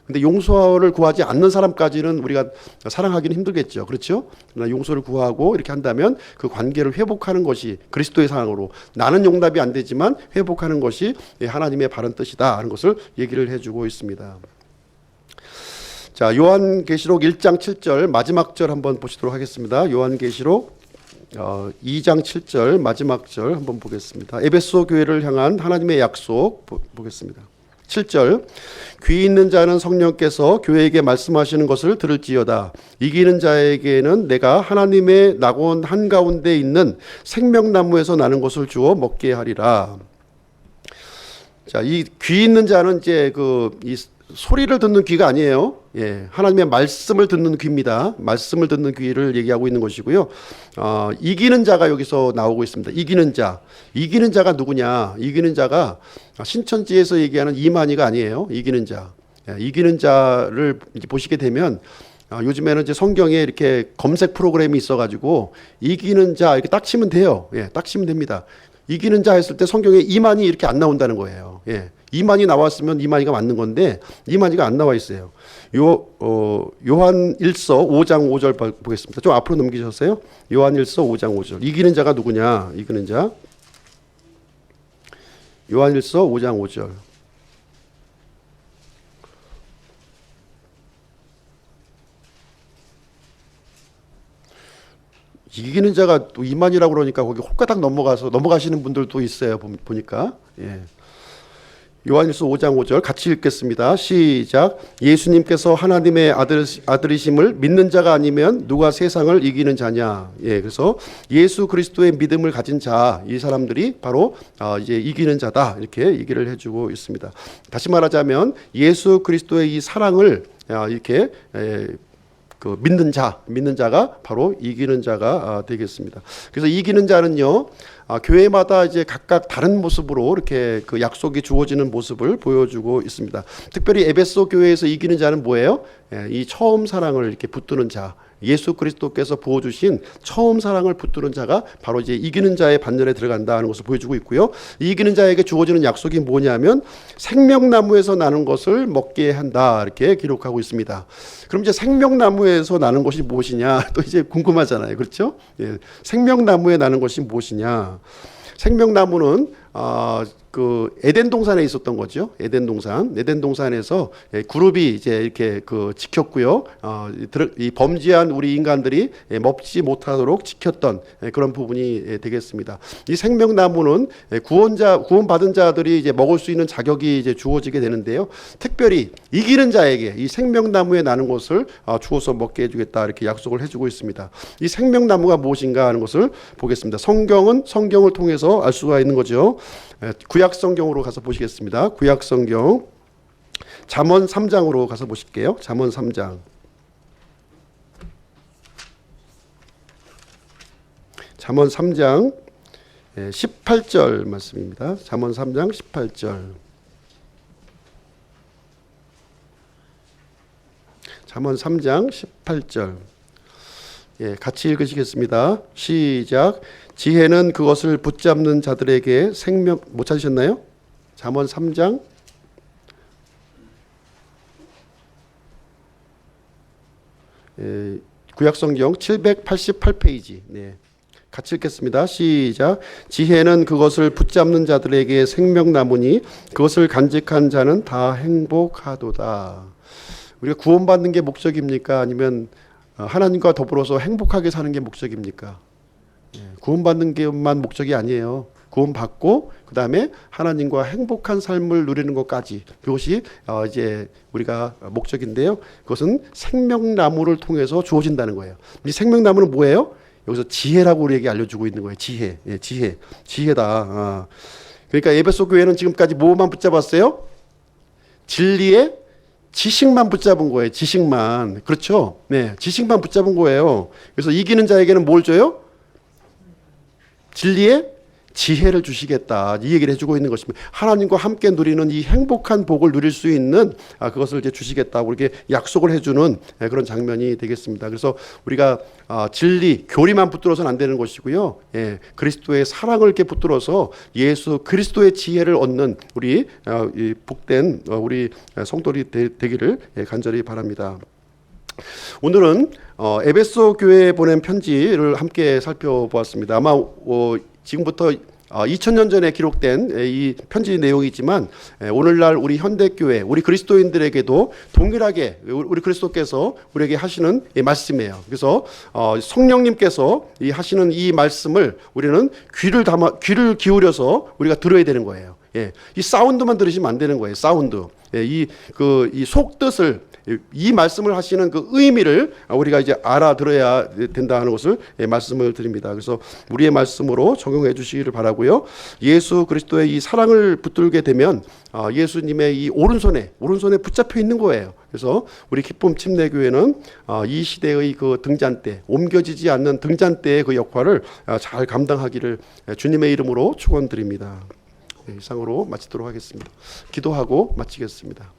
근데 용서를 구하지 않는 사람까지는 우리가 사랑하기는 힘들겠죠. 그렇죠? 그러나 용서를 구하고 이렇게 한다면 그 관계를 회복하는 것이 그리스도의 사랑으로 나는 용납이 안 되지만 회복하는 것이 하나님의 바른 뜻이다 하는 것을 얘기를 해주고 있습니다. 자, 요한계시록 1장 7절 마지막 절 한번 보시도록 하겠습니다. 요한계시록 2장 7절 마지막 절 한번 보겠습니다. 에베소 교회를 향한 하나님의 약속 보겠습니다. 7절 귀 있는 자는 성령께서 교회에게 말씀하시는 것을 들을지어다. 이기는 자에게는 내가 하나님의 낙원 한가운데 있는 생명나무에서 나는 것을 주어 먹게 하리라. 자, 이 귀 있는 자는 이제 이 소리를 듣는 귀가 아니에요. 예, 하나님의 말씀을 듣는 귀입니다. 말씀을 듣는 귀를 얘기하고 있는 것이고요. 이기는 자가 여기서 나오고 있습니다. 이기는 자. 이기는 자가 누구냐? 이기는 자가 신천지에서 얘기하는 이만희가 아니에요. 이기는 자. 예, 이기는 자를 이제 보시게 되면 요즘에는 이제 성경에 이렇게 검색 프로그램이 있어가지고 이기는 자 이렇게 딱 치면 돼요. 예, 딱 치면 됩니다. 이기는 자 했을 때 성경에 이만희 이렇게 안 나온다는 거예요. 예. 이만희 나왔으면 이만희가 맞는 건데 이만희가 안 나와 있어요. 요한일서 5장 5절 보겠습니다. 좀 앞으로 넘기셨어요? 요한일서 5장 5절. 이기는 자가 누구냐? 이기는 자. 요한일서 5장 5절. 이기는 자가 또 이만이라고 그러니까 거기 홀가닥 넘어가시는 분들도 있어요. 보니까. 예. 요한일서 5장 5절 같이 읽겠습니다. 시작. 예수님께서 하나님의 아들이심을 믿는 자가 아니면 누가 세상을 이기는 자냐. 예, 그래서 예수 그리스도의 믿음을 가진 자, 이 사람들이 바로 이제 이기는 자다 이렇게 얘기를 해주고 있습니다. 다시 말하자면 예수 그리스도의 이 사랑을 이렇게 믿는 자가 바로 이기는 자가 되겠습니다. 그래서 이기는 자는요, 교회마다 이제 각각 다른 모습으로 이렇게 그 약속이 주어지는 모습을 보여주고 있습니다. 특별히 에베소 교회에서 이기는 자는 뭐예요? 이 처음 사랑을 이렇게 붙드는 자. 예수 그리스도께서 부어주신 처음 사랑을 붙드는 자가 바로 이제 이기는 자의 반열에 들어간다는 것을 보여주고 있고요. 이기는 자에게 주어지는 약속이 뭐냐면 생명나무에서 나는 것을 먹게 한다 이렇게 기록하고 있습니다. 그럼 이제 생명나무에서 나는 것이 무엇이냐 또 이제 궁금하잖아요. 그렇죠? 예. 생명나무에 나는 것이 무엇이냐? 생명나무는 그 에덴 동산에 있었던 거죠. 에덴 동산에서 그룹이 이제 이렇게 지켰고요. 이 범죄한 우리 인간들이 먹지 못하도록 지켰던 그런 부분이 되겠습니다. 이 생명나무는 구원받은 자들이 이제 먹을 수 있는 자격이 이제 주어지게 되는데요. 특별히 이기는 자에게 이 생명나무에 나는 것을 주어서 먹게 해주겠다 이렇게 약속을 해주고 있습니다. 이 생명나무가 무엇인가 하는 것을 보겠습니다. 성경은 성경을 통해서 알 수가 있는 거죠. 구약 성경으로 가서 보시겠습니다. 구약 성경 잠언 3장으로 가서 보실게요. 잠언 3장. 잠언 3장 18절 말씀입니다. 잠언 3장 18절. 잠언 3장 18절. 예, 같이 읽으시겠습니다. 시작. 지혜는 그것을 붙잡는 자들에게 생명. 못 찾으셨나요? 잠언 3장 구약성경 788페이지. 네. 같이 읽겠습니다. 시작. 지혜는 그것을 붙잡는 자들에게 생명나무니 그것을 간직한 자는 다 행복하도다. 우리가 구원받는 게 목적입니까? 아니면 하나님과 더불어서 행복하게 사는 게 목적입니까? 구원받는 게만 목적이 아니에요. 구원받고 그 다음에 하나님과 행복한 삶을 누리는 것까지, 그것이 이제 우리가 목적인데요. 그것은 생명나무를 통해서 주어진다는 거예요. 이 생명나무는 뭐예요? 여기서 지혜라고 우리에게 알려주고 있는 거예요. 지혜, 지혜다. 그러니까 에베소 교회는 지금까지 뭐만 붙잡았어요? 진리의 지식만 붙잡은 거예요. 지식만. 그렇죠? 네, 지식만 붙잡은 거예요. 그래서 이기는 자에게는 뭘 줘요? 진리의 지혜를 주시겠다, 이 얘기를 해주고 있는 것입니다. 하나님과 함께 누리는 이 행복한 복을 누릴 수 있는 그것을 이제 주시겠다고 이렇게 약속을 해주는 그런 장면이 되겠습니다. 그래서 우리가 진리, 교리만 붙들어서는 안 되는 것이고요. 예, 그리스도의 사랑을 이렇게 붙들어서 예수 그리스도의 지혜를 얻는 우리 복된 우리 성도들이 되기를 간절히 바랍니다. 오늘은 에베소 교회에 보낸 편지를 함께 살펴보았습니다. 아마 지금부터 2000년 전에 기록된 이 편지 내용이지만 오늘날 우리 현대교회, 우리 그리스도인들에게도 동일하게 우리 그리스도께서 우리에게 하시는 말씀이에요. 그래서 성령님께서 하시는 이 말씀을 우리는 귀를 기울여서 우리가 들어야 되는 거예요. 예, 이 사운드만 들으시면 안 되는 거예요. 사운드. 예, 이 속뜻을, 이 말씀을 하시는 그 의미를 우리가 이제 알아들어야 된다 하는 것을 말씀을 드립니다. 그래서 우리의 말씀으로 적용해 주시기를 바라고요. 예수 그리스도의 이 사랑을 붙들게 되면 예수님의 이 오른손에 붙잡혀 있는 거예요. 그래서 우리 기쁨 침례교회는 이 시대의 그 등잔대, 옮겨지지 않는 등잔대의 그 역할을 잘 감당하기를 주님의 이름으로 축원드립니다. 이상으로 마치도록 하겠습니다. 기도하고 마치겠습니다.